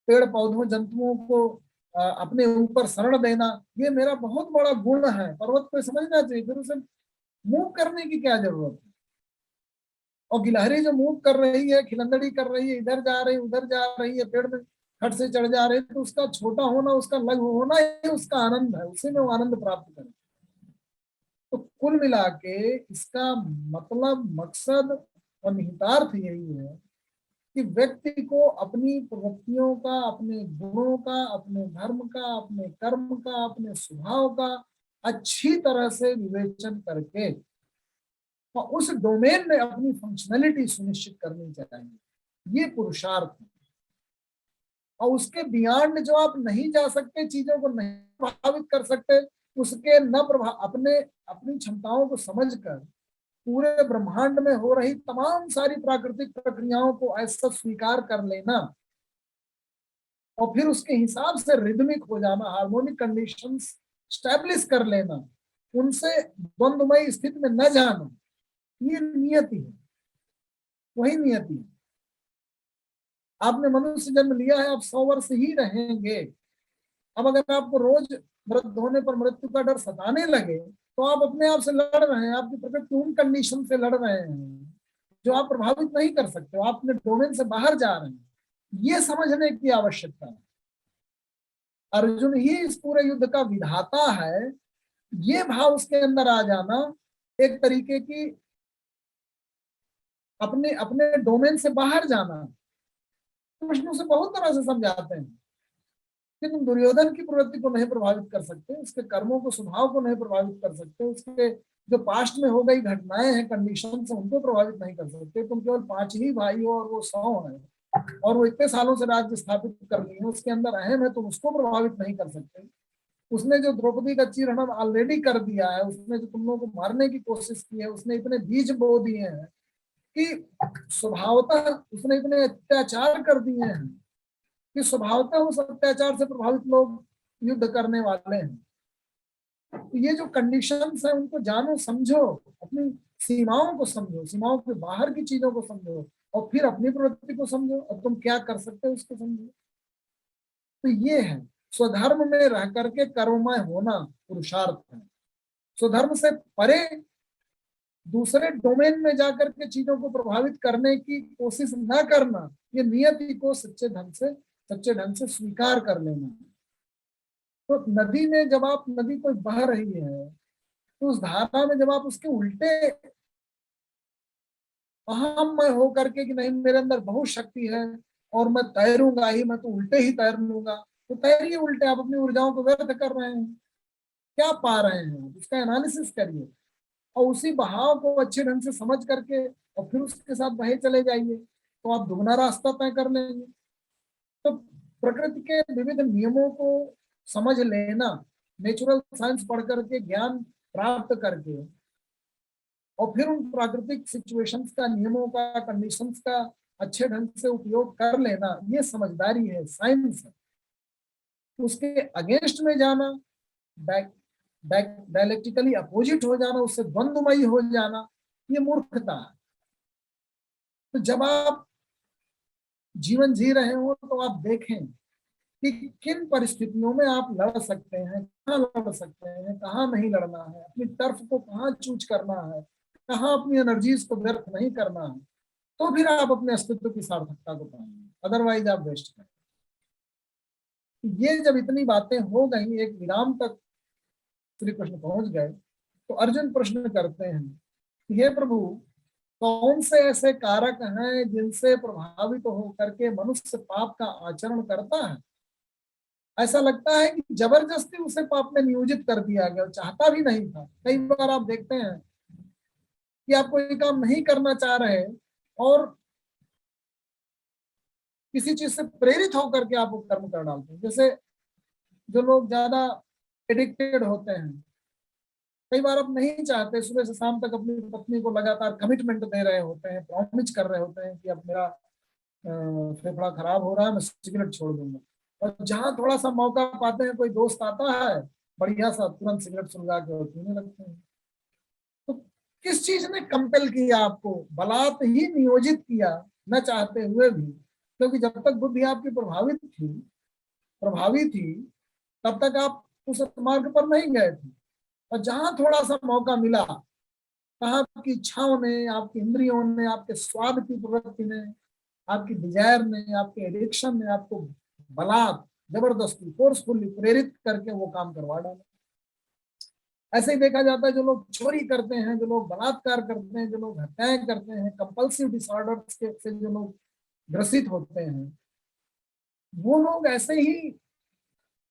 [SPEAKER 1] पेड़ पौधों जंतुओं को अपने ऊपर शरण देना, ये मेरा बहुत बड़ा गुण है, पर्वत को समझना चाहिए। फिर उसे मूव करने की क्या जरूरत है। और गिलहरी जो मूव कर रही है, खिलंदड़ी कर रही है, इधर जा रही उधर जा रही है, पेड़ में खट से चढ़ जा रही है, तो उसका छोटा होना, उसका लघु होना ही उसका आनंद है, उसी में वो आनंद प्राप्त करे। तो कुल मिला के इसका मतलब, मकसद और निहितार्थ यही है कि व्यक्ति को अपनी प्रवृत्तियों का, अपने गुणों का, अपने धर्म का, अपने कर्म का, अपने स्वभाव का अच्छी तरह से विवेचन करके और उस डोमेन में अपनी फंक्शनलिटी सुनिश्चित करनी चाहिए। ये पुरुषार्थ है। और उसके बियॉन्ड जो आप नहीं जा सकते, चीजों को नहीं प्रभावित कर सकते, उसके न अपने अपनी क्षमताओं को समझकर पूरे ब्रह्मांड में हो रही तमाम सारी प्राकृतिक प्रक्रियाओं को ऐसा स्वीकार कर लेना और फिर उसके हिसाब से रिदमिक हो जाना, हार्मोनिक कंडीशंस स्टैब्लिश कर लेना, उनसे द्वंद्वमय स्थिति में न जाना, ये नियति है, वही नियति है। आपने मनुष्य जन्म लिया है, आप 100 वर्ष ही रहेंगे। अब अगर आपको रोज मृत्यु होने पर मृत्यु का डर सताने लगे तो आप अपने आप से लड़ रहे हैं, आपकी प्रकृति उन कंडीशन से लड़ रहे हैं जो आप प्रभावित नहीं कर सकते हो, आप अपने डोमेन से बाहर जा रहे हैं। ये समझने की आवश्यकता है। अर्जुन ही इस पूरे युद्ध का विधाता है, ये भाव उसके अंदर आ जाना एक तरीके की अपने अपने डोमेन से बाहर जाना। कृष्ण से बहुत तरह से समझाते हैं कि तुम दुर्योधन की प्रवृत्ति को नहीं प्रभावित कर सकते, उसके कर्मों को, स्वभाव को नहीं प्रभावित कर सकते, उसके जो पास्ट में हो गई घटनाएं हैं, कंडीशन से उनको प्रभावित नहीं कर सकते। तुम केवल 5 ही भाई हो और वो 100 है और वो इतने सालों से राज्य स्थापित कर ली है, उसके अंदर अहम है, तुम उसको प्रभावित नहीं कर सकते। उसने जो द्रौपदी का चीरहरण ऑलरेडी कर दिया है, उसने जो तुम लोगों को मारने की कोशिश की है, उसने इतने बीज बो दिए हैं कि स्वभावतः उसने इतने अत्याचार कर दिए हैं कि स्वभावतः उस अत्याचार से प्रभावित लोग युद्ध करने वाले हैं। तो ये जो कंडीशंस है उनको जानो, समझो, अपनी सीमाओं को समझो, सीमाओं के बाहर की चीजों को समझो और फिर अपनी प्रवृत्ति को समझो और तुम क्या कर सकते हो उसको समझो। तो ये है स्वधर्म में रह करके कर्ममय होना पुरुषार्थ है। स्वधर्म से परे दूसरे डोमेन में जाकर के चीजों को प्रभावित करने की कोशिश न करना, ये नियति को सच्चे ढंग से स्वीकार कर लेना। तो नदी में जब आप, नदी कोई बह रही है तो उस धारा में जब आप उसके उल्टे अहममय हो करके कि नहीं मेरे अंदर बहुत शक्ति है और मैं तैरूंगा ही, मैं तो उल्टे ही तैर लूंगा, तो तैरिए उल्टे, आप अपनी ऊर्जाओं को व्यर्थ कर रहे हैं। क्या पा रहे हैं उसका एनालिसिस करिए और उसी बहाव को अच्छे ढंग से समझ करके और फिर उसके साथ बहे चले जाइए, तो आप दुगना रास्ता तय कर लेंगे। तो प्रकृति के विविध नियमों को समझ लेना, नेचुरल साइंस पढ़ करके, ज्ञान प्राप्त करके और फिर उन प्राकृतिक सिचुएशंस का, नियमों का, कंडीशंस का अच्छे ढंग से उपयोग कर लेना, ये समझदारी है, साइंस है। उसके अगेंस्ट में जाना, डायलेक्टिकली अपोजिट हो जाना, उससे द्वंद्वमयी हो जाना, ये मूर्खता है। तो जब आप जीवन जी रहे हो तो आप देखें कि किन परिस्थितियों में आप लड़ सकते हैं, कहाँ लड़ सकते हैं, कहाँ नहीं लड़ना है, अपनी टर्फ को कहाँ चूज करना है, कहाँ अपनी एनर्जीज को व्यर्थ नहीं करना है, तो फिर आप अपने अस्तित्व की सार्थकता को पाएंगे, अदरवाइज आप वेस्ट करें। ये जब इतनी बातें हो गई, एक विराम तक श्री कृष्ण पहुंच गए, तो अर्जुन प्रश्न करते हैं, हे प्रभु, कौन से ऐसे कारक हैं जिनसे प्रभावित होकर के मनुष्य पाप का आचरण करता है? ऐसा लगता है कि जबरदस्ती उसे पाप में नियोजित कर दिया गया, चाहता भी नहीं था। कई बार आप देखते हैं कि आप कोई काम नहीं करना चाह रहे और किसी चीज से प्रेरित होकर के आप वो कर्म कर डालते हैं। जैसे जो लोग ज्यादा एडिक्टेड होते हैं, कई बार आप नहीं चाहते, सुबह से शाम तक अपनी पत्नी को लगातार कमिटमेंट दे रहे होते हैं, प्रॉमिस कर रहे होते हैं कि अब मेरा फेफड़ा खराब हो रहा है, मैं सिगरेट छोड़ दूंगा, और जहां थोड़ा सा मौका पाते हैं, कोई दोस्त आता है बढ़िया सा, तुरंत सिगरेट सुलगा के पीने लगते हैं। तो किस चीज ने कंपेल किया आपको? बलात् ही नियोजित किया, न चाहते हुए भी, क्योंकि जब तक बुद्धि आपकी प्रभावी थी तब तक आप उस मार्ग पर नहीं गए थे। और जहां थोड़ा सा मौका मिला, कहा आपकी इच्छाओं ने, आपकी इंद्रियों ने, आपके स्वाद की प्रवृत्ति ने, आपकी डिजायर ने, आपके एडिक्शन ने आपको बलात्, जबरदस्ती, फोर्सफुली प्रेरित करके वो काम करवा डाला। ऐसे ही देखा जाता है, जो लोग चोरी करते हैं, जो लोग बलात्कार करते हैं, जो लोग हत्याएं करते हैं, कंपल्सिव डिसऑर्डर्स के से जो लोग ग्रसित होते हैं, वो लोग ऐसे ही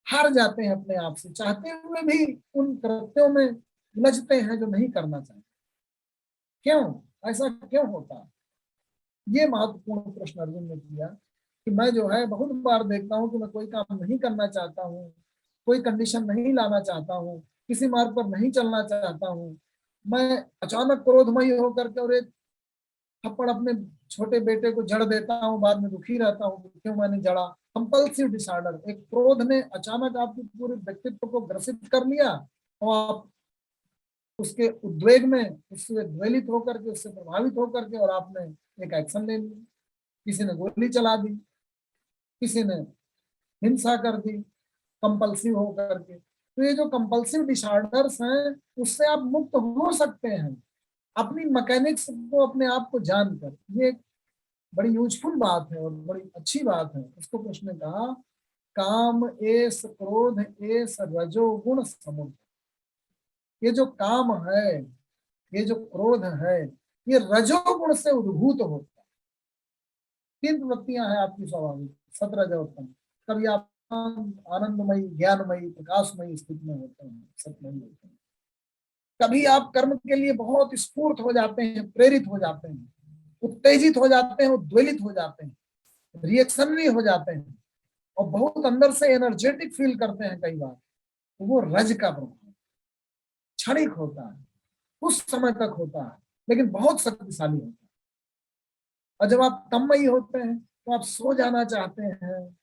[SPEAKER 1] हार जाते हैं अपने आप से, चाहते हुए भी उन कृत्यों में उलझते हैं जो नहीं करना चाहते। क्यों ऐसा क्यों होता है? ये महत्वपूर्ण प्रश्न अर्जुन ने किया कि मैं जो है बहुत बार देखता हूँ कि मैं कोई काम नहीं करना चाहता हूँ, कोई कंडीशन नहीं लाना चाहता हूँ, किसी मार्ग पर नहीं चलना चाहता हूँ, मैं अचानक क्रोधमयी होकर के और एक थप्पड़ अपने छोटे बेटे को जड़ देता हूँ, बाद में दुखी रहता हूँ क्यों मैंने जड़ा। कंपल्सिव डिसऑर्डर, एक क्रोध ने अचानक आपके पूरे व्यक्तित्व को ग्रसित कर लिया और आप उसके उद्वेग में, उससे द्वेलित होकर के, उससे प्रभावित होकर के और आपने एक एक्शन ले लिया, किसी ने गोली चला दी, किसी ने हिंसा कर दी कंपल्सिव हो करके। तो ये जो कंपल्सिव डिसऑर्डर्स हैं उससे आप मुक्त हो सकते हैं अपनी मैकेनिक्स को, अपने आप को जानकर। ये एक बड़ी यूजफुल बात है और बड़ी अच्छी बात है। उसको कृष्ण ने कहा काम एस क्रोध एस रजोगुण समुद्र। ये जो काम है, ये जो क्रोध है, ये रजोगुण से उद्भूत होता है। 3 प्रवृत्तियां हैं आपकी स्वाभाविक, सतरजोत्तम। कभी आप आनंदमयी, ज्ञानमयी, प्रकाशमयी स्थिति में होते हैं, सतमयी होते हैं। कभी आप कर्म के लिए बहुत स्फूर्त हो जाते हैं, प्रेरित हो जाते हैं, उत्तेजित हो जाते हैं, उद्वेलित हो जाते हैं, रिएक्शनरी हो जाते हैं और बहुत अंदर से एनर्जेटिक फील करते हैं कई बार। तो वो रज का प्रभाव क्षणिक होता है, कुछ समय तक होता है, लेकिन बहुत शक्तिशाली होता है। और जब आप तममयी होते हैं तो आप सो जाना चाहते हैं,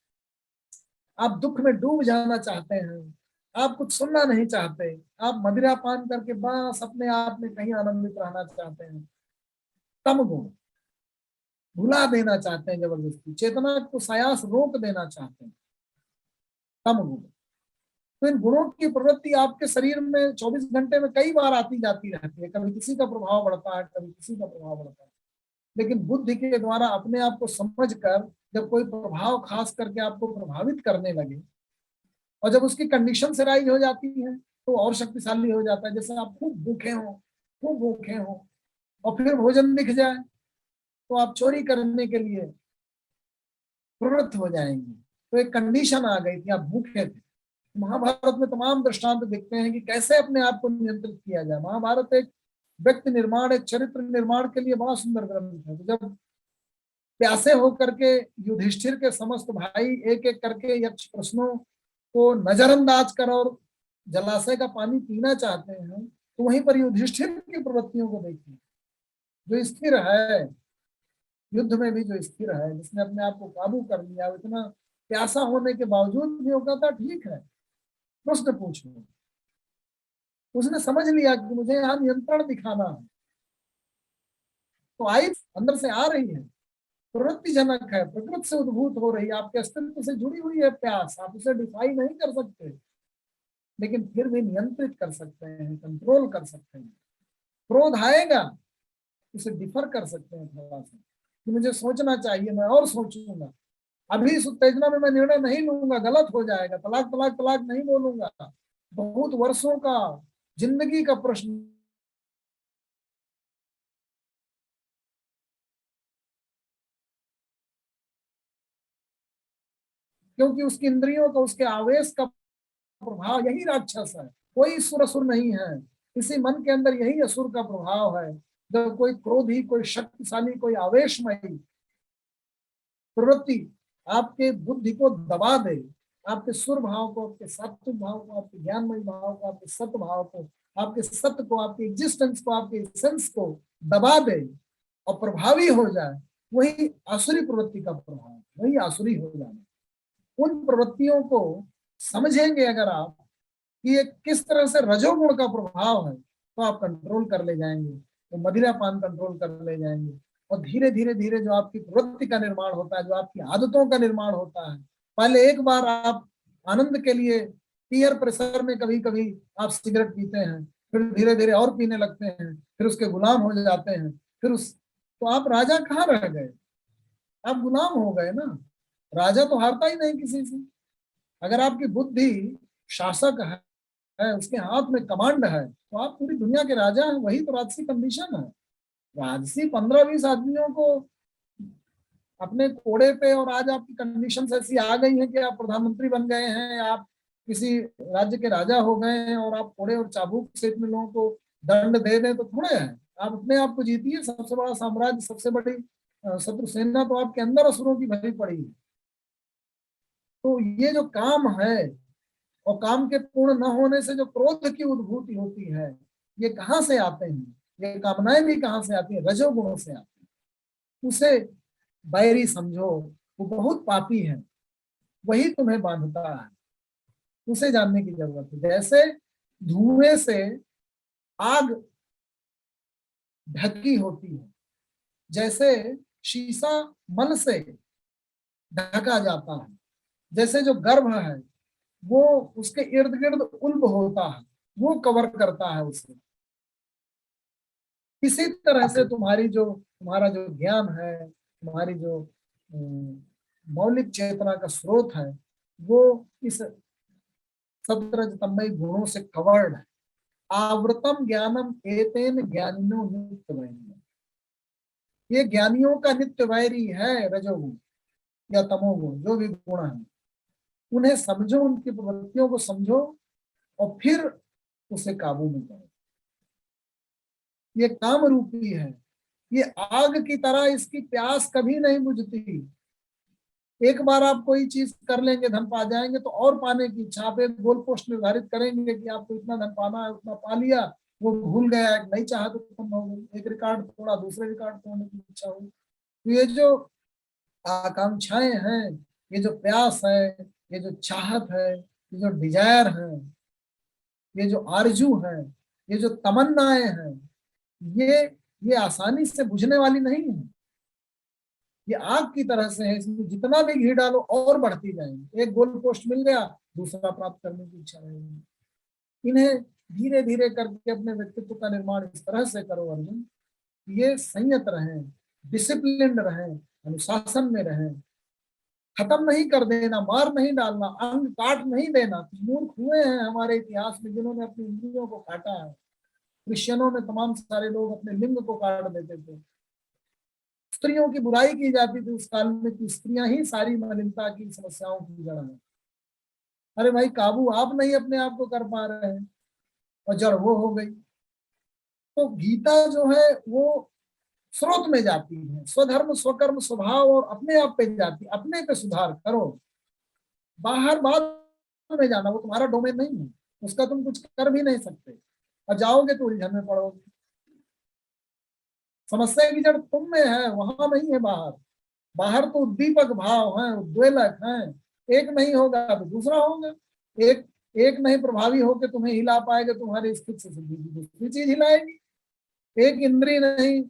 [SPEAKER 1] आप दुख में डूब जाना चाहते हैं, आप कुछ सुनना नहीं चाहते, आप मदिरा पान करके बस अपने आप में कहीं आनंदित रहना चाहते हैं। तम गुण भुला देना चाहते हैं, जबरदस्ती चेतना को सायास रोक देना चाहते हैं, तम गुण। तो इन गुणों की प्रवृत्ति आपके शरीर में 24 घंटे में कई बार आती जाती रहती है। कभी किसी का प्रभाव बढ़ता है, कभी किसी का प्रभाव बढ़ता है। लेकिन बुद्धि के द्वारा अपने आप को समझकर जब कोई प्रभाव खास करके आपको प्रभावित करने लगे और जब उसकी कंडीशन से राइज हो जाती है तो और शक्तिशाली हो जाता है। जैसे आप खूब भूखे हो और फिर भोजन दिख जाए तो आप चोरी करने के लिए प्रवृत्त हो जाएंगे। तो एक कंडीशन आ गई थी, आप भूखे थे। महाभारत में तमाम दृष्टांत दिखते हैं कि कैसे अपने आप को नियंत्रित किया जाए। महाभारत एक व्यक्ति निर्माण, एक चरित्र निर्माण के लिए बड़ा सुंदर ग्रंथ है। जब प्यासे होकर के युधिष्ठिर के समस्त भाई एक एक करके यक्ष प्रश्नों को नजरअंदाज कर और जलाशय का पानी पीना चाहते हैं, तो वहीं पर युधिष्ठिर की प्रवृत्तियों को देखिए। जो स्थिर है, युद्ध में भी जो स्थिर है, जिसने अपने आप को काबू कर लिया, इतना प्यासा होने के बावजूद भी वो कहता ठीक है, प्रश्न पूछो। उसने समझ लिया कि मुझे यहाँ नियंत्रण दिखाना है। तो आई अंदर से आ रही है, प्रवृत्तिजनक है, प्रकृति से उद्भूत हो रही है, आपके अस्तित्व से जुड़ी हुई है प्यास। आप उसे डिफाई नहीं कर सकते, लेकिन फिर भी नियंत्रित कर सकते हैं, कंट्रोल कर सकते हैं। क्रोध आएगा, उसे डिफर कर सकते हैं थोड़ा सा कि मुझे सोचना चाहिए, मैं और सोचूंगा। अभी इस उत्तेजना में मैं निर्णय नहीं लूंगा, गलत हो जाएगा, तलाक तलाक तलाक नहीं बोलूंगा। बहुत वर्षों का, जिंदगी का प्रश्न। क्योंकि उसकी इंद्रियों का, उसके आवेश का प्रभाव, यही राक्षस है। कोई ईश्वर असुर नहीं है, इसी मन के अंदर यही असुर का प्रभाव है। जब कोई क्रोधी, कोई शक्तिशाली, कोई आवेशमयी प्रवृत्ति आपके बुद्धि को दबा दे, आपके सुर भाव को, आपके सात्विक भाव को, आपके ज्ञानमय भाव को, आपके सत्य भाव को, आपके सत्य को, आपके एग्जिस्टेंस को, आपके एसेंस को दबा दे और प्रभावी हो जाए, वही आसुरी प्रवृत्ति का प्रभाव, वही आसुरी हो जाना। उन प्रवृत्तियों को समझेंगे अगर आप कि ये किस तरह से रजोगुण का प्रभाव है, तो आप कंट्रोल कर ले जाएंगे, तो मदिरा पान कंट्रोल कर ले जाएंगे। और धीरे धीरे धीरे जो आपकी प्रवृत्ति का निर्माण होता है, जो आपकी आदतों का निर्माण होता है। पहले एक बार आप आनंद के लिए पीयर प्रेशर में कभी कभी आप सिगरेट पीते हैं, फिर धीरे धीरे और पीने लगते हैं, फिर उसके गुलाम हो जाते हैं। फिर उस तो आप राजा कहाँ रह गए, आप गुलाम हो गए ना। राजा तो हारता ही नहीं किसी से। अगर आपकी बुद्धि शासक है, उसके हाथ में कमांड है, तो आप पूरी दुनिया के राजा हैं। वही तो राजसी कंडीशन है। राजसी 15-20 आदमियों को अपने कोड़े पे, और आज आपकी कंडीशन ऐसी आ गई है कि आप प्रधानमंत्री बन गए हैं, आप किसी राज्य के राजा हो गए हैं और आप कोड़े और चाबुक से इतने लोगों को दंड दे दें तो थोड़े है। आप अपने आप को जीतिए। सबसे बड़ा साम्राज्य, सबसे बड़ी शत्रु सेना तो आपके अंदर असुरों की भरी पड़ी है। तो ये जो काम है, और काम के पूर्ण न होने से जो क्रोध की उद्भूति होती है, ये कहाँ से आते हैं? ये कामनाएं भी कहाँ से आती है? रजोगुणों से आती है। उसे बैरी समझो, वो बहुत पापी है, वही तुम्हें बांधता है। उसे जानने की जरूरत है। जैसे धुएं से आग ढकी होती है, जैसे शीशा मल से ढका जाता है। जैसे जो गर्भ है वो उसके इर्द गिर्द उल्ब होता है, वो कवर करता है उसे। इसी तरह से तुम्हारा जो ज्ञान है, तुम्हारी जो मौलिक चेतना का स्रोत है, वो इस सत्रजतमयी गुणों से कवर्ड है। आवृतम ज्ञानम एतेन ज्ञानिनो नित्य वैरी, ये ज्ञानियों का नित्य वैरी है रजोगुण या तमोगुण, जो भी गुण है उन्हें समझो, उनकी प्रवृत्तियों को समझो और फिर उसे काबू में करो। ये काम रूपी है, ये आग की तरह, इसकी प्यास कभी नहीं बुझती। एक बार आप कोई चीज कर लेंगे, धन पा जाएंगे, तो और पाने की इच्छा। आप एक गोल पोस्ट निर्धारित करेंगे कि आपको इतना धन पाना है, उतना पा लिया, वो भूल गया, एक नई चाहत उत्पन्न हो गई, एक रिकॉर्ड तोड़ा, दूसरे रिकॉर्ड तोड़ने की इच्छा हुई। तो ये जो आकांक्षाएं हैं, ये जो प्यास है, ये जो चाहत है, ये जो डिजायर है, ये जो आरजू है, ये जो तमन्नाएं हैं, ये आसानी से बुझने वाली नहीं है। ये आग की तरह से है, इसमें जितना भी घी डालो और बढ़ती जाएंगी। एक गोल पोस्ट मिल गया, दूसरा प्राप्त करने की इच्छा रहेगी। इन्हें धीरे धीरे करके अपने व्यक्तित्व का निर्माण इस तरह से करो अर्जुन, ये संयत रहें, डिसिप्लिन्ड रहें, अनुशासन में रहें। खत्म नहीं कर देना, मार नहीं डालना, अंग काट नहीं देना। मूर्ख हुए हैं हमारे इतिहास में जिन्होंने अपनी इंद्रियों को काटा है। क्रिश्चियनों में तमाम सारे लोग अपने लिंग को काट देते थे। स्त्रियों की बुराई की जाती थी उस काल में कि स्त्रियां ही सारी मलिनता की समस्याओं की जड़ है। अरे भाई, काबू आप नहीं अपने आप को कर पा रहे हैं और जड़ वो हो गई। तो गीता जो है वो स्रोत में जाती है, स्वधर्म स्वकर्म स्वभाव, और अपने आप पे जाती, अपने पे सुधार करो। बाहर बाद में जाना वो तुम्हारा डोमेन नहीं है, उसका तुम कुछ कर भी नहीं सकते, और जाओगे तो उलझन में पड़ोगे। समस्या की जड़ तुम में है, वहां नहीं है बाहर। बाहर तो उद्दीपक भाव है, उद्वेलक है। एक नहीं होगा तो दूसरा होगा। एक एक नहीं प्रभावी होकर तुम्हें हिला पाएगा, तुम्हारी स्थिति से दूसरी चीज हिलाएगी। एक इंद्रिय नहीं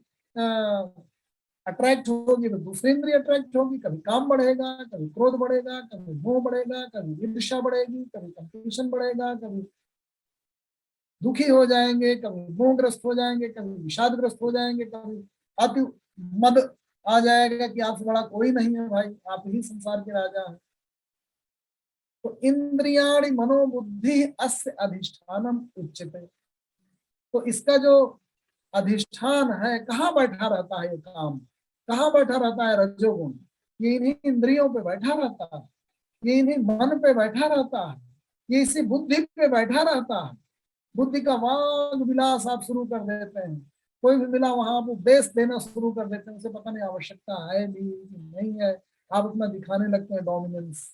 [SPEAKER 1] अट्रैक्ट होगी तो दूसरी इंद्रिय अट्रैक्ट होगी। कभी काम बढ़ेगा, कभी क्रोध बढ़ेगा, कभी मोह बढ़ेगा, कभी ईर्ष्या बढ़ेगी, कभी कंपटीशन बढ़ेगा, कभी दुखी हो जाएंगे, कभी मोहग्रस्त हो जाएंगे, कभी विषादग्रस्त हो जाएंगे, कभी अति मद आ जाएगा कि आपसे बड़ा कोई नहीं है भाई, आप ही संसार के राजा हैं। तो इंद्रियाणि मनोबुद्धि अस्य अधिष्ठानम उच्यते। तो इसका जो अधिष्ठान है, कहाँ बैठा रहता है ये काम, कहाँ बैठा रहता है रजोगुण? ये इन्हीं इंद्रियों पे बैठा रहता है, ये इन्हीं मन पे बैठा रहता है, ये इसी बुद्धि पे बैठा रहता है। बुद्धि का वाग विलास आप शुरू कर देते हैं, कोई भी मिला वहां आप उपदेश देना शुरू कर देते हैं, उसे पता नहीं आवश्यकता है भी नहीं है। आप अपना दिखाने लगते हैं डोमिनेंस,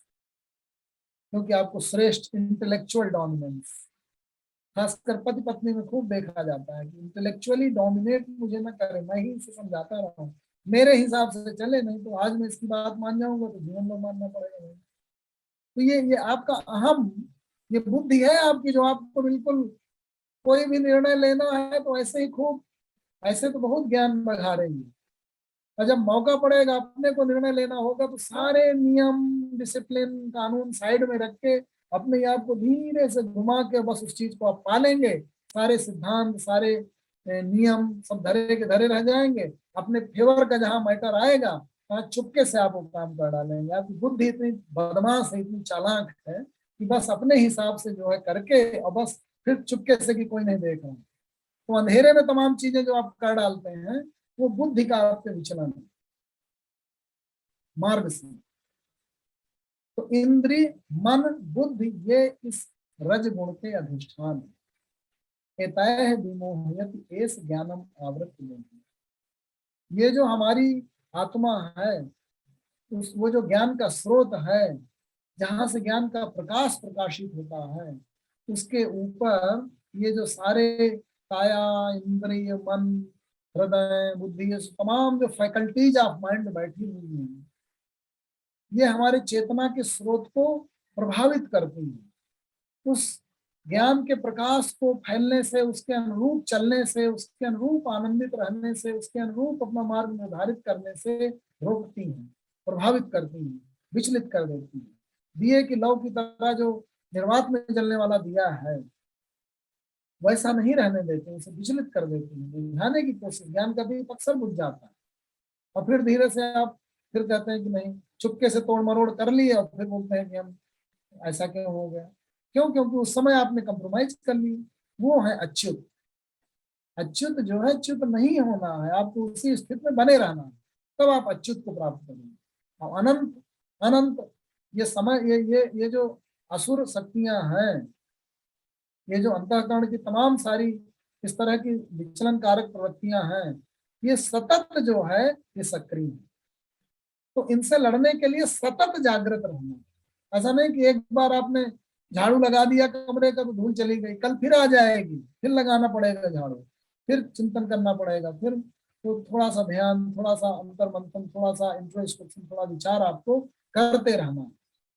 [SPEAKER 1] क्योंकि आपको श्रेष्ठ इंटेलेक्चुअल डोमिनेंस, खासकर पति पत्नी में खूब देखा जाता है कि इंटेलेक्चुअली डोमिनेट मुझे ना करे, मैं ही इसे समझाता रहा हूँ, मेरे हिसाब से चले, नहीं तो आज मैं इसकी बात मान जाऊंगा तो जीवन में मानना पड़ेगा। तो ये आपका अहम, ये बुद्धि है आपकी, जो आपको बिल्कुल कोई भी निर्णय लेना है तो ऐसे ही खूब, ऐसे तो बहुत ज्ञान बढ़ा रही है, और जब मौका पड़ेगा अपने को निर्णय लेना होगा तो सारे नियम डिसिप्लिन कानून साइड में रख के अपने आप को धीरे से घुमा के बस उस चीज को आप पालेंगे। सारे सिद्धांत, सारे नियम सब धरे के धरे रह जाएंगे। अपने फेवर का जहां मैटर आएगा वहां चुपके से आप वो काम कर डालेंगे। आपकी बुद्धि इतनी बदमाश है, इतनी चालाक है कि बस अपने हिसाब से जो है करके, और बस फिर चुपके से कि कोई नहीं देख रहा। तो अंधेरे में तमाम चीजें जो आप कर डालते हैं वो बुद्धि का आपके विचलन है, मार्ग से। तो इंद्रिय मन बुद्धि ये इस रजगुण के अधिष्ठान है। एतैः विमोहयति एष ज्ञानम आवृत्य। ये जो हमारी आत्मा है, वो जो ज्ञान का स्रोत है, जहां से ज्ञान का प्रकाश प्रकाशित होता है, उसके ऊपर ये जो सारे काया इंद्रिय मन हृदय बुद्धि, ये तमाम जो फैकल्टीज ऑफ माइंड बैठी हुई हैं, ये हमारे चेतना के स्रोत को प्रभावित करती है। उस ज्ञान के प्रकाश को फैलने से, उसके अनुरूप चलने से, उसके अनुरूप आनंदित रहने से, उसके अनुरूप अपना मार्ग निर्धारित करने से रोकती हैं, प्रभावित करती हैं। विचलित कर देती है। दिए की लौ की तरह जो निर्वात में जलने वाला दिया है वैसा नहीं रहने देते, उसे विचलित कर देते हैं, बुझाने की कोशिश। ज्ञान का दीप अक्सर बुझ जाता है और फिर धीरे से आप फिर कहते हैं कि नहीं, चुपके से तोड़ मरोड़ कर लिए और फिर बोलते हैं कि हम ऐसा क्यों हो गया। क्यों? क्योंकि उस समय आपने कंप्रोमाइज कर ली। वो है अच्युत। अच्युत जो है, च्युत नहीं होना है, आपको उसी स्थिति में बने रहना है, तब आप अच्युत को प्राप्त करेंगे। और अनंत अनंत ये समय, ये जो असुर शक्तियां हैं, ये जो अंतःकरण की तमाम सारी इस तरह की विचलन कारक प्रवृत्तियां हैं, ये सतत जो है ये सक्रिय है। तो इनसे लड़ने के लिए सतत जागृत रहना। ऐसा नहीं कि एक बार आपने झाड़ू लगा दिया कमरे का तो धूल चली गई, कल फिर आ जाएगी, फिर लगाना पड़ेगा झाड़ू, फिर चिंतन करना पड़ेगा, फिर तो थोड़ा सा ध्यान, थोड़ा सा अंतर मंथन, थोड़ा सा इंट्रोस्पेक्शन, थोड़ा विचार आपको करते रहना,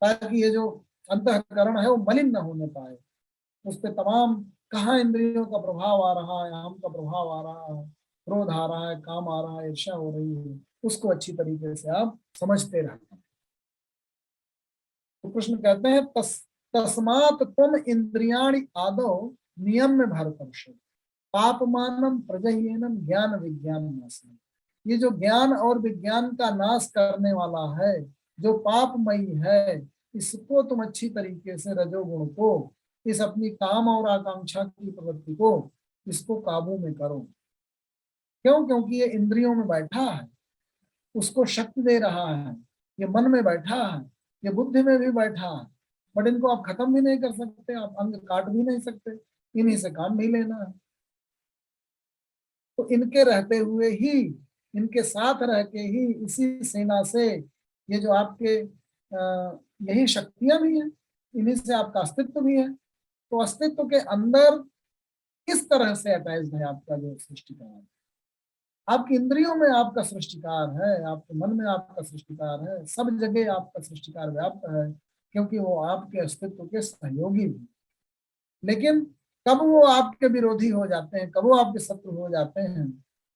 [SPEAKER 1] ताकि ये जो अंतःकरण है वो मलिन न होने पाए। उस पर तमाम कहाँ इंद्रियों का प्रभाव आ रहा है, अहम का प्रभाव आ रहा है, क्रोध आ रहा है, काम आ रहा है, ईर्ष्या हो रही है, उसको अच्छी तरीके से आप समझते रहना। तो कृष्ण कहते हैं तस्मात् त्वम इंद्रियाणि आदौ नियम में भरतर्ष पापमानम प्रजह्येनम ज्ञान विज्ञान नाशनम। ये जो ज्ञान और विज्ञान का नाश करने वाला है, जो पापमयी है, इसको तुम अच्छी तरीके से रजोगुण को, इस अपनी काम और आकांक्षा की प्रवृत्ति को, इसको काबू में करो। क्यों? क्योंकि ये इंद्रियों में बैठा है, उसको शक्ति दे रहा है, ये मन में बैठा है, ये बुद्धि में भी बैठा है, बट इनको आप खत्म भी नहीं कर सकते, आप अंग काट भी नहीं सकते, इन्हीं से काम भी लेना है। तो इनके रहते हुए ही, इनके साथ रह के ही, इसी सेना से ये जो आपके यही शक्तियां भी हैं, इन्हीं से आपका अस्तित्व भी है। तो अस्तित्व के अंदर किस तरह से अटैच है आपका जो सृष्टिकार, आपकी इंद्रियों में आपका सृष्टिकार है, आपके मन में आपका सृष्टिकार है, सब जगह आपका सृष्टिकार व्याप्त है, क्योंकि वो आपके अस्तित्व के सहयोगी भी। लेकिन कब वो आपके विरोधी हो जाते हैं, कब वो आपके शत्रु हो जाते हैं,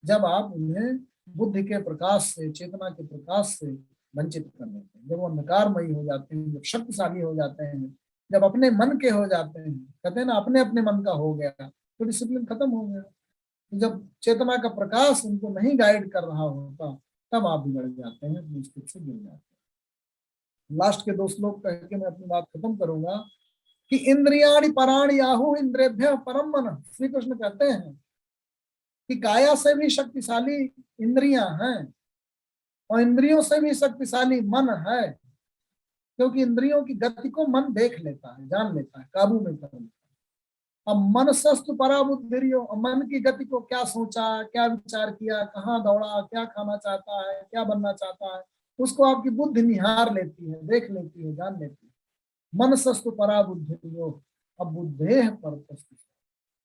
[SPEAKER 1] जब आप उन्हें बुद्धि के प्रकाश से, चेतना के प्रकाश से वंचित कर देते हैं, जब वो अंधकारमयी हो जाते हैं, जब शक्तिशाली हो जाते हैं, जब अपने मन के हो जाते हैं। कहते हैं ना, अपने अपने मन का हो गया तो डिसिप्लिन खत्म हो गया। जब चेतना का प्रकाश उनको नहीं गाइड कर रहा होता, तब आप बिगड़ जाते हैं, अपनी स्थिति से गिर जाते हैं। लास्ट के 2 श्लोक कह के मैं अपनी बात खत्म करूंगा कि इंद्रियाणि पराणि आहु इंद्रियभ्यः परम मन। श्री कृष्ण कहते हैं कि काया से भी शक्तिशाली इंद्रियां हैं और इंद्रियों से भी शक्तिशाली मन है, क्योंकि इंद्रियों की गति को मन देख लेता है, जान लेता है, काबू में कर लेता है। अब मन सस्तु परा बुद्धिर्यो, मन की गति को क्या सोचा, क्या विचार किया, कहाँ दौड़ा, क्या खाना चाहता है, क्या बनना चाहता है, उसको आपकी बुद्धि निहार लेती है, देख लेती है, जान लेती है। मन सस्तु परा बुद्धिर्यो। अब बुद्धे पर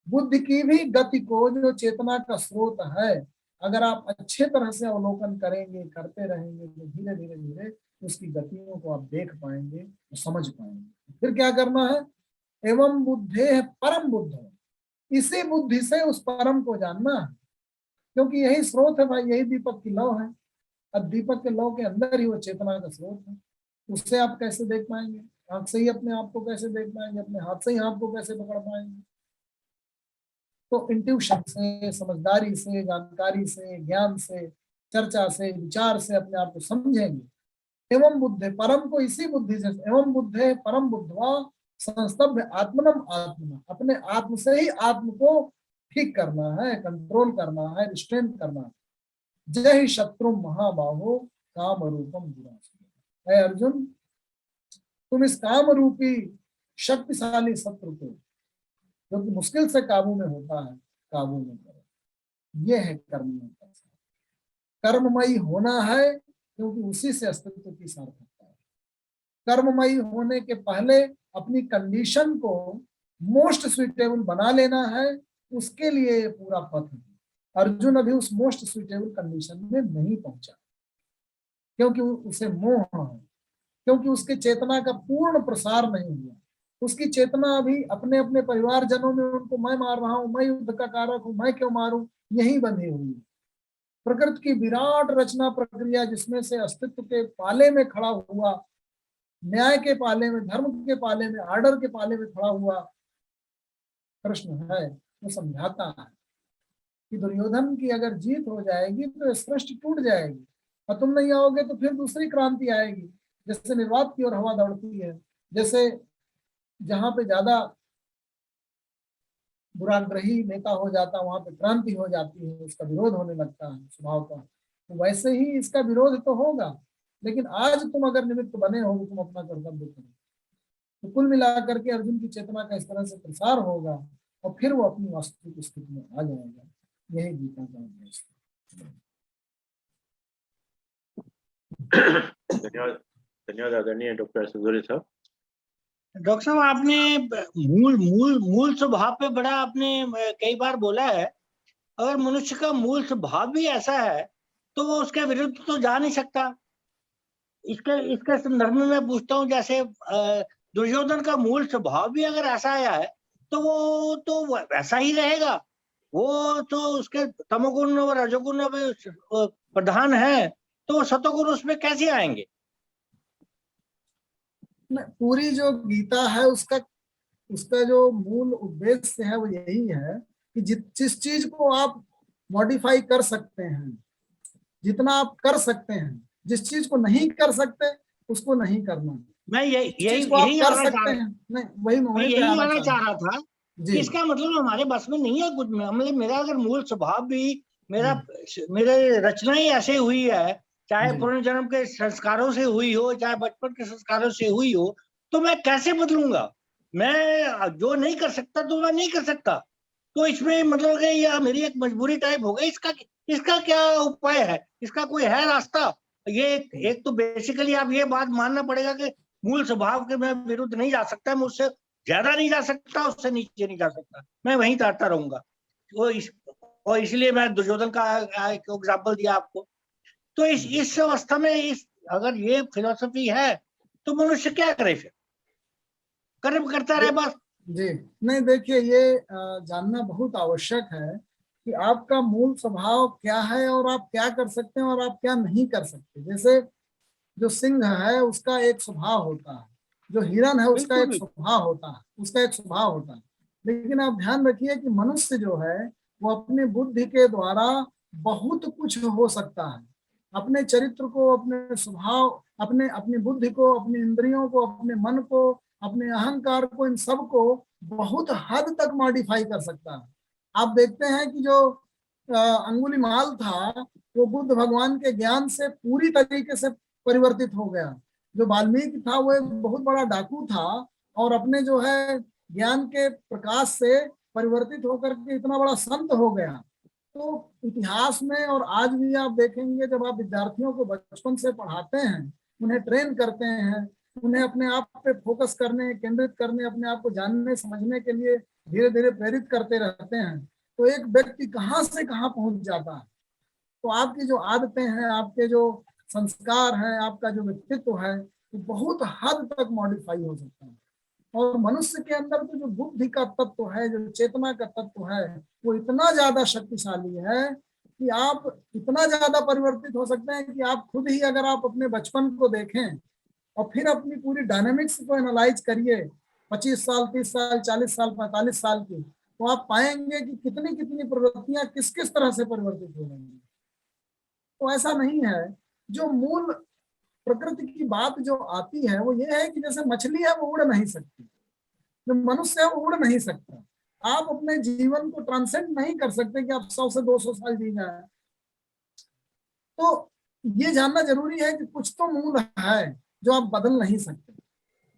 [SPEAKER 1] बुद्धि की भी गति को, जो चेतना का स्रोत है, अगर आप अच्छे तरह से अवलोकन करेंगे, करते रहेंगे, तो धीरे धीरे धीरे उसकी गतियों को आप देख पाएंगे, समझ पाएंगे। फिर क्या करना है? एवं बुद्धे परम बुद्ध, इसी बुद्धि से उस परम को जानना है, क्योंकि यही स्रोत है भाई, यही दीपक की लौ है। अब दीपक के लौ के अंदर ही वो चेतना का स्रोत है। उससे आप कैसे देख पाएंगे? आंख से ही अपने आप को कैसे देख पाएंगे? अपने हाथ से ही हाथ को कैसे पकड़ पाएंगे? तो इंट्यूशन से, समझदारी से, जानकारी से, ज्ञान से, चर्चा से, विचार से अपने आप को समझेंगे। एवं बुद्धे परम को इसी बुद्धि से, एवं बुद्धे परम बुद्धवा संस्तभ्य आत्मनम आत्मना, अपने आत्म से ही आत्म को ठीक करना है, कंट्रोल करना है, रिस्ट्रेन करना है। जय शत्रु महाबाहो काम रूपम दुरासुर। हे अर्जुन, तुम इस काम रूपी शक्तिशाली शत्रु को, जो कि मुश्किल से काबू में होता है, काबू में करो। ये है कर्ममय। कर्ममयी होना है, क्योंकि उसी से अस्तित्व की सार्थकता है। कर्ममयी होने के पहले अपनी कंडीशन को मोस्ट सुइटेबल बना लेना है, उसके लिए ये पूरा पथ है। अर्जुन अभी उस मोस्ट सुइटेबल कंडीशन में नहीं पहुंचा, क्योंकि उसे मोह है, क्योंकि उसके चेतना का पूर्ण प्रसार नहीं हुआ। उसकी चेतना अभी अपने अपने परिवारजनों में, उनको मैं मार रहा हूं, मैं युद्ध का कारक हूं, मैं क्यों मारूं, यही बंधी हुई है। प्रकृति की विराट रचना प्रक्रिया, जिसमें से अस्तित्व के पाले में खड़ा हुआ न्याय के पाले में, धर्म के पाले में, आर्डर के पाले में खड़ा हुआ कृष्ण है, वो समझाता है कि दुर्योधन की अगर जीत हो जाएगी तो सृष्टि टूट जाएगी, और तुम नहीं आओगे तो फिर दूसरी क्रांति आएगी। जैसे निर्वात की ओर हवा दौड़ती है, जैसे जहां पे ज्यादा दुराग्रही नेता हो जाता वहां पे क्रांति हो जाती है, उसका विरोध होने लगता है स्वभाव का। तो वैसे ही इसका विरोध तो होगा, लेकिन आज तुम अगर निमित्त बने हो, तुम अपना कर्तव्य करो। तो कुल मिलाकर के अर्जुन की चेतना का इस तरह से प्रसार होगा और फिर वो अपनी वास्तविक स्थिति में आ जाएगा। यही गीता का उद्देश्य है।
[SPEAKER 3] धन्यवाद, धन्यवाद आदरणीय डॉक्टर सुधीर साहब।
[SPEAKER 4] डॉक्टर साहब, आपने मूल मूल मूल स्वभाव पे बड़ा आपने कई बार बोला है। अगर मनुष्य का मूल स्वभाव भी ऐसा है तो वो उसके विरुद्ध तो जा नहीं सकता। इसके संदर्भ में मैं पूछता हूँ, जैसे दुर्योधन का मूल स्वभाव भी अगर ऐसा आया है तो वो तो वैसा ही रहेगा। वो तो उसके तमोगुण और रजोगुण प्रधान है, तो वो सतोगुण उसमें कैसे आएंगे?
[SPEAKER 1] पूरी जो गीता है उसका जो मूल उद्देश्य है वो यही है कि जिस चीज को आप मॉडिफाई कर सकते हैं, जितना आप कर सकते हैं, जिस चीज को नहीं कर सकते उसको नहीं करना।
[SPEAKER 4] मैं यही
[SPEAKER 1] को आप कर
[SPEAKER 4] आना
[SPEAKER 1] सकते हैं, नहीं वही
[SPEAKER 4] मैं यही आना चाह रहा था कि इसका मतलब हमारे बस में नहीं है कुछ। मतलब मेरा अगर मूल स्वभाव भी मेरे रचना ही ऐसे हुई है, चाहे पुनर्जन्म के संस्कारों से हुई हो, चाहे बचपन के संस्कारों से हुई हो, तो मैं कैसे बदलूंगा? मैं जो नहीं कर सकता तो मैं नहीं कर सकता। तो इसमें मतलब ये मेरी एक मजबूरी टाइप हो गई। इसका क्या उपाय है? इसका कोई है रास्ता? ये एक तो बेसिकली आप ये बात मानना पड़ेगा कि मूल स्वभाव के मैं विरुद्ध नहीं जा सकता, मुझसे ज्यादा नहीं जा सकता, उससे नीचे नहीं जा सकता, मैं वहीं ताड़ता रहूंगा। और इसलिए मैं दुर्योधन का एक एग्जाम्पल दिया आपको। तो इस अवस्था में अगर ये फिलोसफी है तो मनुष्य क्या करे? फिर कर्म करता रहे बस।
[SPEAKER 1] जी नहीं, देखिए ये जानना बहुत आवश्यक है कि आपका मूल स्वभाव क्या है और आप क्या कर सकते हैं और आप क्या नहीं कर सकते। जैसे जो सिंह है उसका एक स्वभाव होता है, जो हिरन है उसका एक स्वभाव होता है, उसका एक स्वभाव होता है। लेकिन आप ध्यान रखिए कि मनुष्य जो है वो अपनी बुद्धि के द्वारा बहुत कुछ हो सकता है। अपने चरित्र को, अपने स्वभाव, अपनी बुद्धि को, अपनी इंद्रियों को, अपने मन को, अपने अहंकार को, इन सब को बहुत हद तक मॉडिफाई कर सकता है। आप देखते हैं कि जो अंगुलीमाल था वो बुद्ध भगवान के ज्ञान से पूरी तरीके से परिवर्तित हो गया। जो वाल्मीकि था वो एक बहुत बड़ा डाकू था और अपने जो है ज्ञान के प्रकाश से परिवर्तित होकर के इतना बड़ा संत हो गया। तो इतिहास में और आज भी आप देखेंगे, जब आप विद्यार्थियों को बचपन से पढ़ाते हैं, उन्हें ट्रेन करते हैं, उन्हें अपने आप पे फोकस करने, केंद्रित करने, अपने आप को जानने समझने के लिए धीरे धीरे प्रेरित करते रहते हैं, तो एक व्यक्ति कहाँ से कहाँ पहुंच जाता है। तो आपकी जो आदतें हैं, आपके जो संस्कार हैं, आपका जो व्यक्तित्व है, वो बहुत हद तक मॉडिफाई हो सकता है। और मनुष्य के अंदर तो जो बुद्धि का तत्व है, जो चेतना का तत्व है, वो इतना ज्यादा शक्तिशाली है कि आप इतना ज्यादा परिवर्तित हो सकते हैं कि आप खुद ही अगर आप अपने बचपन को देखें और फिर अपनी पूरी डायनेमिक्स को एनालाइज करिए, 25 साल, 30 साल, 40 साल, 45 साल की, तो आप पाएंगे कि कितनी कितनी प्रवृत्तियां किस किस तरह से परिवर्तित हो रही हैं। तो ऐसा नहीं है। जो मूल प्रकृति की बात जो आती है वो ये है कि जैसे मछली है वो उड़ नहीं सकती, जो मनुष्य है वो उड़ नहीं सकता। आप अपने जीवन को ट्रांसेंड नहीं कर सकते कि आप 100 से 200 साल जी जाए। तो ये जानना जरूरी है कि कुछ तो मूल है जो आप बदल नहीं सकते,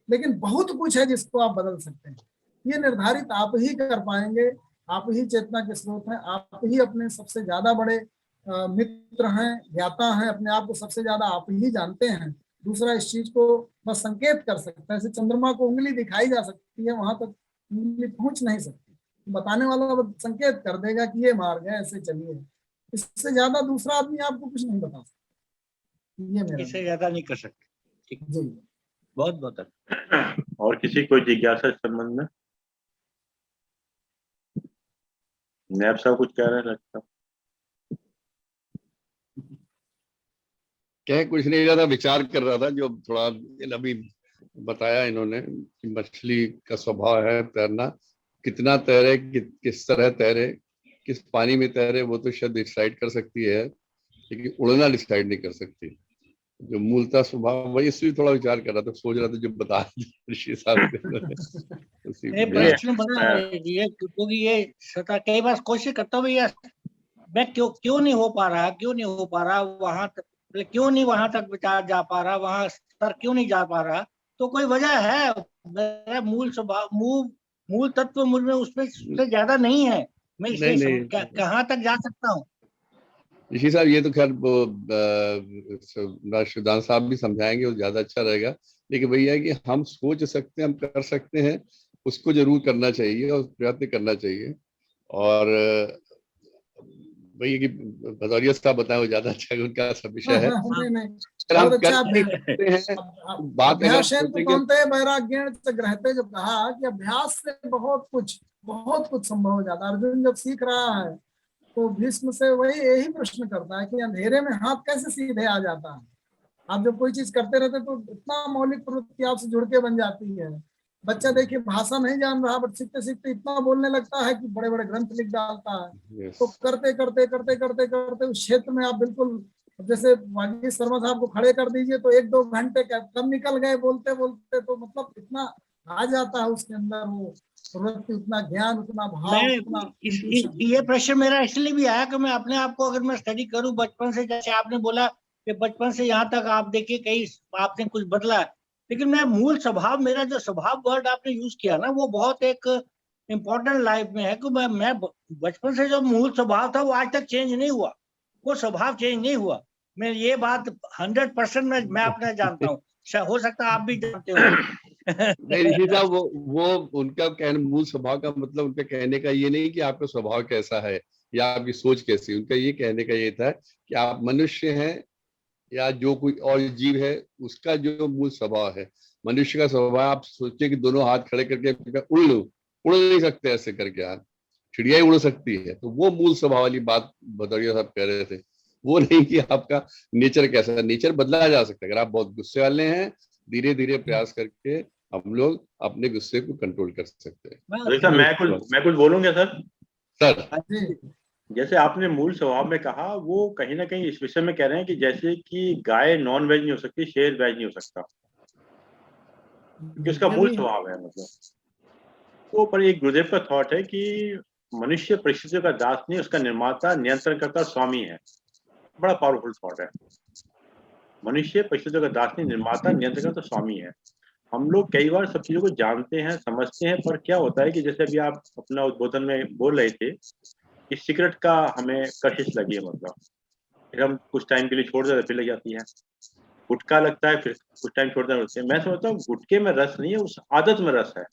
[SPEAKER 1] लेकिन बहुत कुछ है जिसको आप बदल सकते हैं। ये निर्धारित आप ही कर पाएंगे। आप ही चेतना के स्रोत हैं, आप ही अपने सबसे ज्यादा बड़े मित्र हैं, ज्ञाता हैं, अपने आप को सबसे ज्यादा आप ही जानते हैं। दूसरा इस चीज को बस संकेत कर सकता है। जैसे चंद्रमा को उंगली दिखाई जा सकती है, वहां तक उंगली पहुंच नहीं सकती, बताने वाला संकेत कर देगा कि ये मार्ग है, ऐसे चलिए। इससे ज्यादा दूसरा आदमी आपको कुछ नहीं बता सकता। ये मेरा
[SPEAKER 4] इससे ज्यादा नहीं कर सकते।
[SPEAKER 1] जी,
[SPEAKER 4] बहुत बहुत
[SPEAKER 3] और किसी कोई जिज्ञासा इस संबंध में? नैब साहब कुछ कह रहे हैं लगता?
[SPEAKER 5] क्या कुछ नहीं, ज्यादा विचार कर रहा था जो थोड़ा अभी बताया इन्होंने कि मछली का स्वभाव है तैरना, कितना तैरे, किस तरह तैरे, किस पानी में तैरे, वो तो शायद डिसाइड कर सकती है, लेकिन उड़ना डिसाइड नहीं कर सकती। जो मूलतः स्वभाव, वही इसलिए थोड़ा विचार कर रहा था, सोच रहा था जो बता ऋषि साहब उसी
[SPEAKER 4] ये
[SPEAKER 5] पे।
[SPEAKER 4] प्रश्न बना है ये, क्योंकि ये सता कई बार कोशिश करता हूँ भैया, मैं क्यों नहीं हो पा रहा, क्यों नहीं हो पा रहा वहां तक, क्यों नहीं वहां तक विचार जा पा रहा, वहां स्तर क्यों नहीं जा पा रहा, तो कोई वजह है। मेरा मूल स्वभाव, मूल तत्व मुझ में उसमें से ज्यादा नहीं है, मैं
[SPEAKER 5] नहीं
[SPEAKER 4] इसलिए
[SPEAKER 5] नहीं
[SPEAKER 4] कहाँ तक जा सकता हूँ।
[SPEAKER 5] ऋषि साहब, ये तो खैर वो शिवदान साहब भी समझाएंगे, वो ज्यादा अच्छा रहेगा। लेकिन भैया है कि हम सोच सकते हैं, हम कर सकते हैं, उसको जरूर करना चाहिए और प्रयत्न करना चाहिए। और भैया की भदौरिया साहब बताए, वो ज्यादा अच्छा है, उनका सब विषय है।
[SPEAKER 4] हाँ,
[SPEAKER 1] नहीं नहीं,
[SPEAKER 5] अगर हम
[SPEAKER 1] बहुत अच्छा
[SPEAKER 5] कर नहीं
[SPEAKER 1] अभ्यास।
[SPEAKER 5] सकते हैं, तो बात अगर
[SPEAKER 1] अभ्यासेन तो
[SPEAKER 5] सोचेंगे,
[SPEAKER 1] कौनते वैराग्येण च गृह्यते, जो कहा कि अभ्यास से बहुत कुछ संभव हो जाता है। अर्जुन जब सीख रहा है तो भीष्म से वही यही प्रश्न करता है कि अंधेरे में हाथ कैसे सीधे आ जाता है। आप जब कोई चीज करते रहते तो इतना मौलिक प्रवृत्ति आपसे जुड़ के बन जाती है। बच्चा देखिए भाषा नहीं जान रहा, बट सीखते सीखते इतना बोलने लगता है कि बड़े बड़े ग्रंथ लिख डालता है।
[SPEAKER 5] yes,
[SPEAKER 1] तो करते करते करते करते करते उस क्षेत्र में आप बिल्कुल, जैसे वागीश शर्मा साहब को खड़े कर दीजिए तो 1-2 घंटे कब निकल गए बोलते बोलते। तो मतलब इतना आ जाता है उसके अंदर, वो प्रवृत्ति, उतना ज्ञान, उतना भाव,
[SPEAKER 4] मैं
[SPEAKER 1] उतना
[SPEAKER 4] ये प्रश्न मेरा इसलिए भी आया कि मैं अपने आप को अगर मैं स्टडी करूं बचपन से, जैसे आपने बोला कि बचपन से यहाँ तक आप देखिए कहीं आपने कुछ बदला है, लेकिन मैं मूल स्वभाव, मेरा जो स्वभाव वर्ड आपने यूज किया ना, वो बहुत एक इम्पोर्टेंट लाइफ में है कि मैं बचपन से जो मूल स्वभाव था वो आज तक चेंज नहीं हुआ, वो स्वभाव चेंज नहीं हुआ। मैं ये बात 100% मैं अपना जानता हूँ, हो सकता है आप भी जानते हो।
[SPEAKER 5] नहीं ऋषि साहब, वो उनका कहने, मूल स्वभाव का मतलब उनका कहने का ये नहीं कि आपका स्वभाव कैसा है या आपकी सोच कैसी, उनका ये कहने का ये था कि आप मनुष्य हैं या जो कोई और जीव है, उसका जो मूल स्वभाव है। मनुष्य का स्वभाव, आप सोचिए कि दोनों हाथ खड़े करके उड़ लो, उड़ नहीं सकते ऐसे करके हाथ, चिड़िया ही उड़ सकती है। तो वो मूल स्वभाव वाली बात भदौरिया साहब कह रहे थे, वो नहीं कि आपका नेचर कैसा है। नेचर बदला जा सकता है, अगर आप बहुत गुस्से वाले हैं, धीरे धीरे प्रयास करके हम लोग अपने गुस्से को कंट्रोल कर सकते हैं।
[SPEAKER 3] सर मैं कुछ बोलूंगा सर।
[SPEAKER 5] सर
[SPEAKER 3] जैसे आपने मूल स्वभाव में कहा, वो कहीं ना कहीं इस विषय में कह रहे हैं कि जैसे कि गाय नॉन वेज नहीं हो सकती, शेर वेज नहीं हो सकता, क्योंकि उसका मूल स्वभाव है। मतलब तो पर एक गुरुदेव का थॉट है कि मनुष्य परिस्थितियों का दास नहीं, उसका निर्माता, नियंत्रणकर्ता, स्वामी है। बड़ा पावरफुल थॉट है। मनुष्य परिस्थितियों का दास नहीं, निर्माता, नियंत्रणकर्ता, स्वामी है। हम लोग कई बार सब चीजों को जानते हैं, समझते हैं, पर क्या होता है कि जैसे अभी आप अपना उद्बोधन में बोल रहे थे कि सिगरेट का हमें कशिश लगी है, मतलब फिर हम कुछ टाइम के लिए छोड़ देते, फिर लग जाती है। गुटखा लगता है, फिर कुछ टाइम छोड़ देते। मैं समझता हूँ गुटके में रस नहीं है, उस आदत में रस है।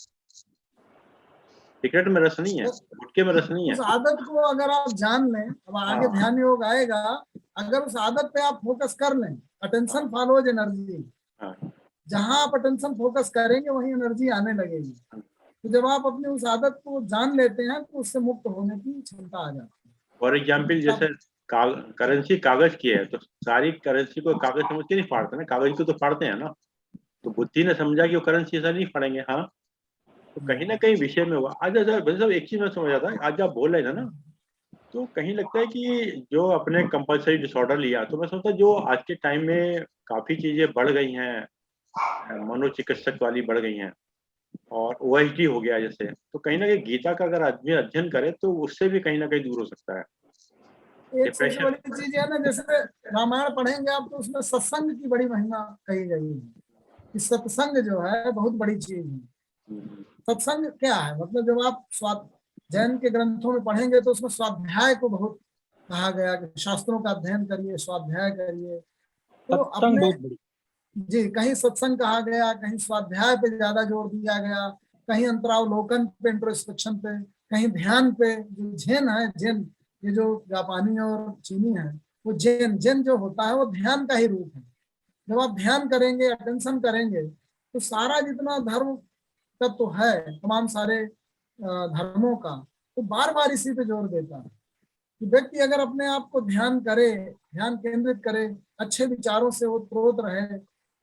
[SPEAKER 3] सिगरेट में रस नहीं है, गुटके में रस नहीं है।
[SPEAKER 1] उस आदत को अगर आप जान लें, अब आगे ध्यान योग आएगा, अगर उस आदत पे आप फोकस कर लें, अटेंशन फॉलोज एनर्जी, जहां आप अटेंशन फोकस करेंगे वहीं एनर्जी आने लगेगी। तो जब आप अपने उस आदत को जान लेते हैं तो उससे मुक्त होने की क्षमता आ जाती है।
[SPEAKER 3] फॉर एग्जाम्पल जैसे करेंसी कागज की है, तो सारी करेंसी को कागज समझ के नहीं फाड़ते ना, कागज को तो फाड़ते हैं ना। तो बुद्धि ने समझा कि वो करेंसी ऐसा नहीं फाड़ेंगे। हाँ, तो कहीं ना कहीं विषय में हुआ। आज साहब एक चीज मैं समझ आता है, आज आप बोल रहे थे ना, तो कहीं लगता है कि जो अपने कंपलसरी डिसऑर्डर लिया, तो मैं सोचता जो आज के टाइम में काफी चीजें बढ़ गई हैं, मनोचिकित्सक वाली बढ़ गई हैं, और OHD हो गया जैसे, तो कहीं ना कहीं गीता का अगर आदमी अध्ययन करे तो उससे भी कहीं ना कहीं दूर हो सकता है।
[SPEAKER 1] एक सबसे बड़ी चीज है ना, जैसे रामायण पढ़ेंगे आप तो उसमें सत्संग की बड़ी महिमा कही गई है कि सत्संग जो है बहुत बड़ी चीज है। सत्संग क्या है, मतलब जब आप जैन के ग्रंथों में पढ़ेंगे तो उसमें स्वाध्याय को बहुत कहा गया कि शास्त्रों का अध्ययन करिए, स्वाध्याय करिए। तो अपने जी, कहीं सत्संग कहा गया, कहीं स्वाध्याय पे ज्यादा जोर दिया गया, कहीं अंतरावलोकन पे, इंट्रोस्पेक्शन पे, कहीं ध्यान पे। जो जैन है, जैन, ये जो जापानी और चीनी है, वो जैन जो होता है वो ध्यान का ही रूप है। जब आप ध्यान करेंगे, अटेंशन करेंगे, तो सारा जितना धर्म तत्व तो है, तमाम सारे धर्मों का, तो बार बार इसी पे जोर देता है कि व्यक्ति अगर अपने आप को ध्यान करे, ध्यान केंद्रित करे, अच्छे विचारों से वो प्रोत रहे,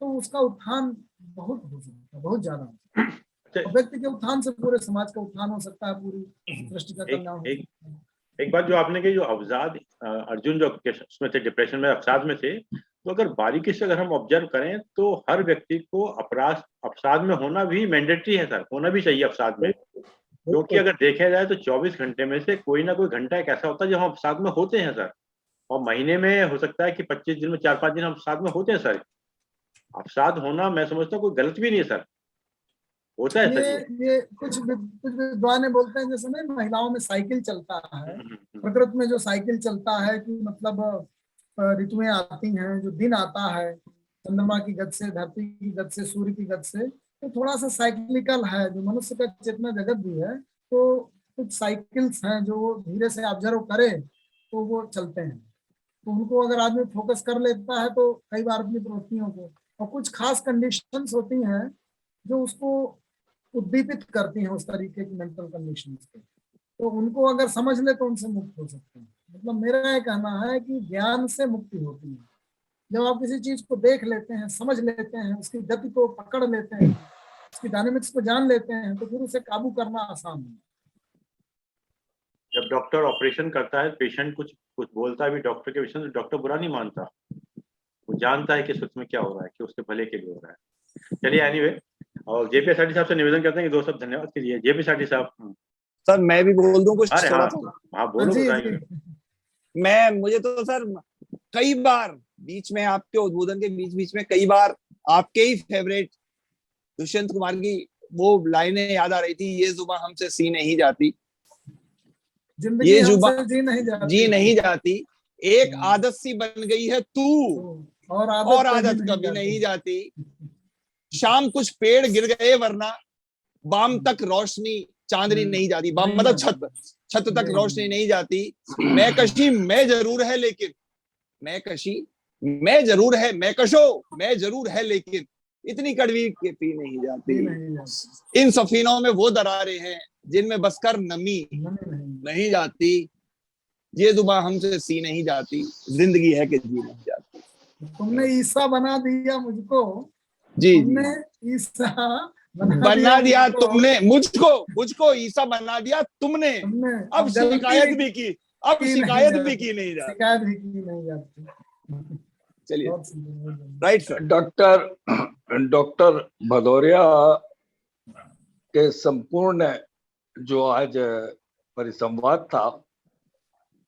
[SPEAKER 1] तो उसका उत्थान बहुत हो सकता है, बहुत ज्यादा हो सकता है।
[SPEAKER 3] अच्छा,
[SPEAKER 1] और व्यक्ति के उत्थान से पूरे समाज का उत्थान हो सकता है, पूरी सृष्टि का
[SPEAKER 3] एक
[SPEAKER 1] कल्याण हो
[SPEAKER 3] एक
[SPEAKER 1] सकता है।
[SPEAKER 3] एक बात जो आपने कही, जो अवसाद, अर्जुन जो उसमें थे, डिप्रेशन में, अवसाद में थे, तो अगर बारीकी से अगर हम ऑब्जर्व करें तो हर व्यक्ति को अपराध अवसाद में होना भी मैंडेटरी है सर, होना भी चाहिए अवसाद में। क्योंकि अगर देखा जाए तो 24 घंटे में से कोई ना कोई घंटा एक ऐसा होता है जब हम अवसाद में होते हैं सर। और महीने में हो सकता है कि 25 दिन में 4-5 दिन हम अवसाद में होते हैं सर। अवसाद होना मैं समझता हूँ कोई गलत भी नहीं है सर, होता है सर
[SPEAKER 1] ये कुछ विद्वान बोलते हैं, जैसे ना महिलाओं में साइकिल चलता है,
[SPEAKER 3] हम्म।
[SPEAKER 1] प्रकृति में जो साइकिल चलता है कि मतलब ऋतुएं आती हैं, जो दिन आता है, चंद्रमा की गति से, धरती की गति से, सूर्य की गति से, तो थोड़ा सा साइक्लिकल है। जो मनुष्य का चेतना जगत भी है, तो कुछ साइकिल्स हैं जो वो धीरे से ऑब्जर्व करे तो वो चलते हैं। तो उनको अगर आदमी फोकस कर लेता है तो कई बार अपनी प्रवृत्तियों को, और कुछ खास कंडीशंस होती हैं जो उसको उद्दीपित करती हैं उस तरीके की मेंटल कंडीशंस को, तो उनको अगर समझ ले तो उनसे मुक्त हो सकते हैं। मतलब मेरा ये कहना है कि ज्ञान से मुक्ति होती है। जब आप किसी चीज को देख लेते हैं, समझ लेते हैं, उसकी गति को पकड़ लेते हैं, उसकी डायनेमिक्स को जान लेते हैं, तो फिर उसे काबू करना आसान है।
[SPEAKER 3] जब डॉक्टर ऑपरेशन करता है, पेशेंट कुछ कुछ बोलता है भी डॉक्टर के विषय में, तो डॉक्टर बुरा नहीं मानता, वो जानता है कि उसमें क्या हो रहा है, कि उसके भले के लिए हो रहा है। चलिए एनीवे, और जेपी साठी साहब से निवेदन करते हैं कि 2 शब्द धन्यवाद कीजिए। जेपी साठी साहब।
[SPEAKER 6] सर मैं भी बोल दूं कुछ
[SPEAKER 3] अरे
[SPEAKER 6] थोड़ा
[SPEAKER 3] हाँ,
[SPEAKER 6] सा।
[SPEAKER 3] हाँ बोलो,
[SPEAKER 1] जी
[SPEAKER 3] बताइए।
[SPEAKER 6] मुझे तो सर कई बार बीच में आपके उद्बोधन के बीच में कई बार आपके ही फेवरेट दुष्यंत कुमार की वो लाइनें याद आ रही थी, ये जुबान हमसे सी नहीं जाती,
[SPEAKER 1] जिंदगी
[SPEAKER 6] ये
[SPEAKER 1] हमसे
[SPEAKER 6] जुबान जी नहीं जाती, एक आदत सी बन गई है तू,
[SPEAKER 1] और
[SPEAKER 6] और
[SPEAKER 1] आदत
[SPEAKER 6] आदत कभी नहीं जाती, शाम कुछ पेड़ गिर गए वरना बाम तक रोशनी चांदनी नहीं जाती, बाम मतलब छत तक रोशनी नहीं जाती। मैं कशी मैं जरूर है लेकिन, मैं कशी मैं जरूर है, मैं कशो मैं जरूर है लेकिन, इतनी कड़वी के पी नहीं जाती। इन सफीनों में वो दरारें हैं जिनमें बसकर नमी नहीं जाती, ये जुबान हमसे सी नहीं जाती, जिंदगी है कि जी नहीं जाती।
[SPEAKER 1] तुमने ईसा बना दिया मुझको,
[SPEAKER 6] जी
[SPEAKER 1] तुमने ईसा
[SPEAKER 6] बना दिया तुमने मुझको ईसा बना दिया तुमने, अब शिकायत भी की, अब शिकायत भी की नहीं जाती,
[SPEAKER 1] शिकायत भी की नहीं जाती।
[SPEAKER 6] चलिए राइट सर।
[SPEAKER 7] डॉक्टर भदौरिया के संपूर्ण जो आज परिसंवाद था,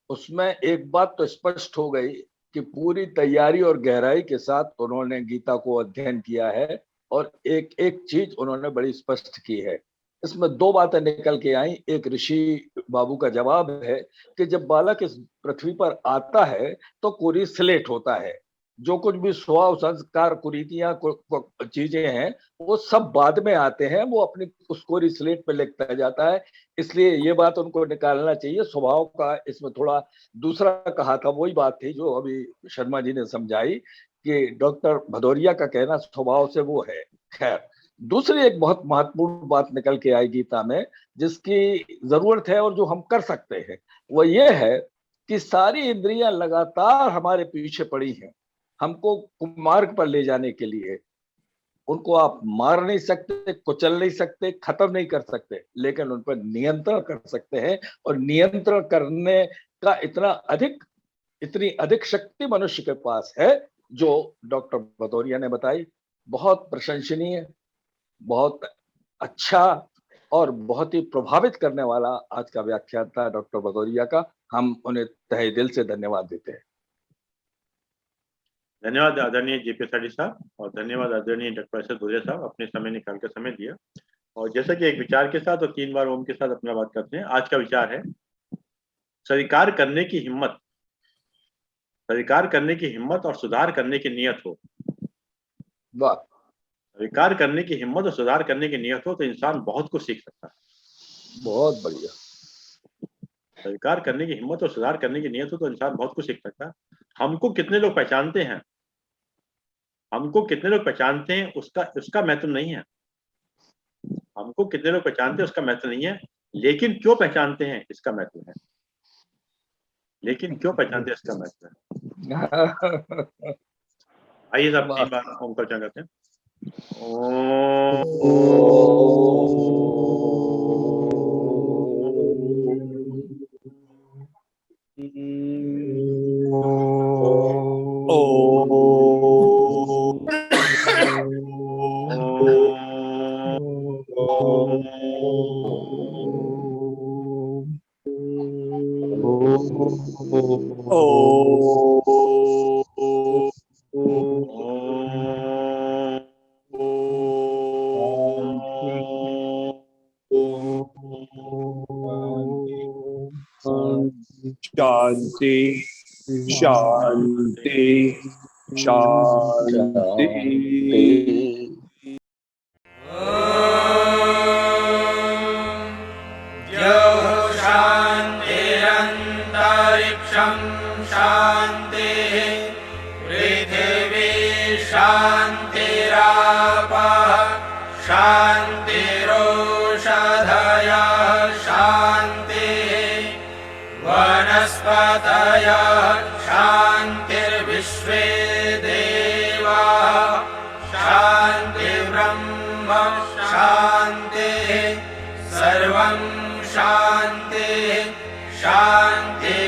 [SPEAKER 7] उसमें एक बात तो स्पष्ट हो गई कि पूरी तैयारी और गहराई के साथ उन्होंने गीता को अध्ययन किया है, और एक एक चीज उन्होंने बड़ी स्पष्ट की है। इसमें 2 बातें निकल के आई। एक ऋषि बाबू का जवाब है कि जब बालक इस पृथ्वी पर आता है तो कोरी स्लेट होता है, जो कुछ भी स्वभाव संस्कार कुरीतियां चीजें हैं वो सब बाद में आते हैं, वो अपनी उस कोरी स्लेट पे लिखता जाता है। इसलिए ये बात उनको निकालना चाहिए स्वभाव का। इसमें थोड़ा दूसरा कहा था, वही बात थी जो अभी शर्मा जी ने समझाई कि डॉक्टर भदौरिया का कहना स्वभाव से वो है। खैर, दूसरी एक बहुत महत्वपूर्ण बात निकल के आई गीता में, जिसकी जरूरत है और जो हम कर सकते हैं, वो ये है कि सारी इंद्रियां लगातार हमारे पीछे पड़ी हैं हमको मार्ग पर ले जाने के लिए। उनको आप मार नहीं सकते, कुचल नहीं सकते, खत्म नहीं कर सकते, लेकिन उन पर नियंत्रण कर सकते हैं। और नियंत्रण करने का इतनी अधिक शक्ति मनुष्य के पास है, जो डॉक्टर भदौरिया ने बताई। बहुत प्रशंसनीय, बहुत अच्छा और बहुत ही प्रभावित करने वाला आज का व्याख्यान था डॉक्टर भदौरिया का। हम उन्हें तहे दिल से धन्यवाद देते हैं।
[SPEAKER 3] धन्यवाद आदरणीय जेपी साठी साहब, और धन्यवाद आदरणीय डॉक्टर एस भदौरिया साहब, अपने समय निकाल कर समय दिया। और जैसा कि एक विचार के साथ और 3 बार ओम के साथ अपना बात करते हैं, आज का विचार है स्वीकार करने की हिम्मत, स्वीकार करने की हिम्मत और सुधार करने की नीयत हो।
[SPEAKER 7] वाह,
[SPEAKER 3] स्वीकार करने की हिम्मत और सुधार करने की नीयत हो तो इंसान बहुत कुछ सीख सकता है।
[SPEAKER 7] बहुत बढ़िया।
[SPEAKER 3] स्वीकार करने की हिम्मत और सुधार करने की नीयत हो तो इंसान बहुत कुछ सीख सकता है। हमको कितने लोग पहचानते हैं, हमको कितने लोग पहचानते हैं उसका महत्व नहीं है। हमको कितने लोग पहचानते हैं उसका महत्व नहीं है, लेकिन क्यों पहचानते हैं इसका महत्व है। लेकिन क्यों पहचानते हैं इसका महत्व है। आइए साहब 3 बार ओम का उच्चारण करते हैं।
[SPEAKER 6] शांति शांति शांति।
[SPEAKER 8] शान्तिरन्तरिक्षं शान्तिः पृथिवी शान्तिरापः शान्तिरोषधयः शान्तिः वनस्पतयः शान्तिर्विश्वे देवाः शान्तिर्ब्रह्म शान्तिः सर्वं शान्तिः शान्ति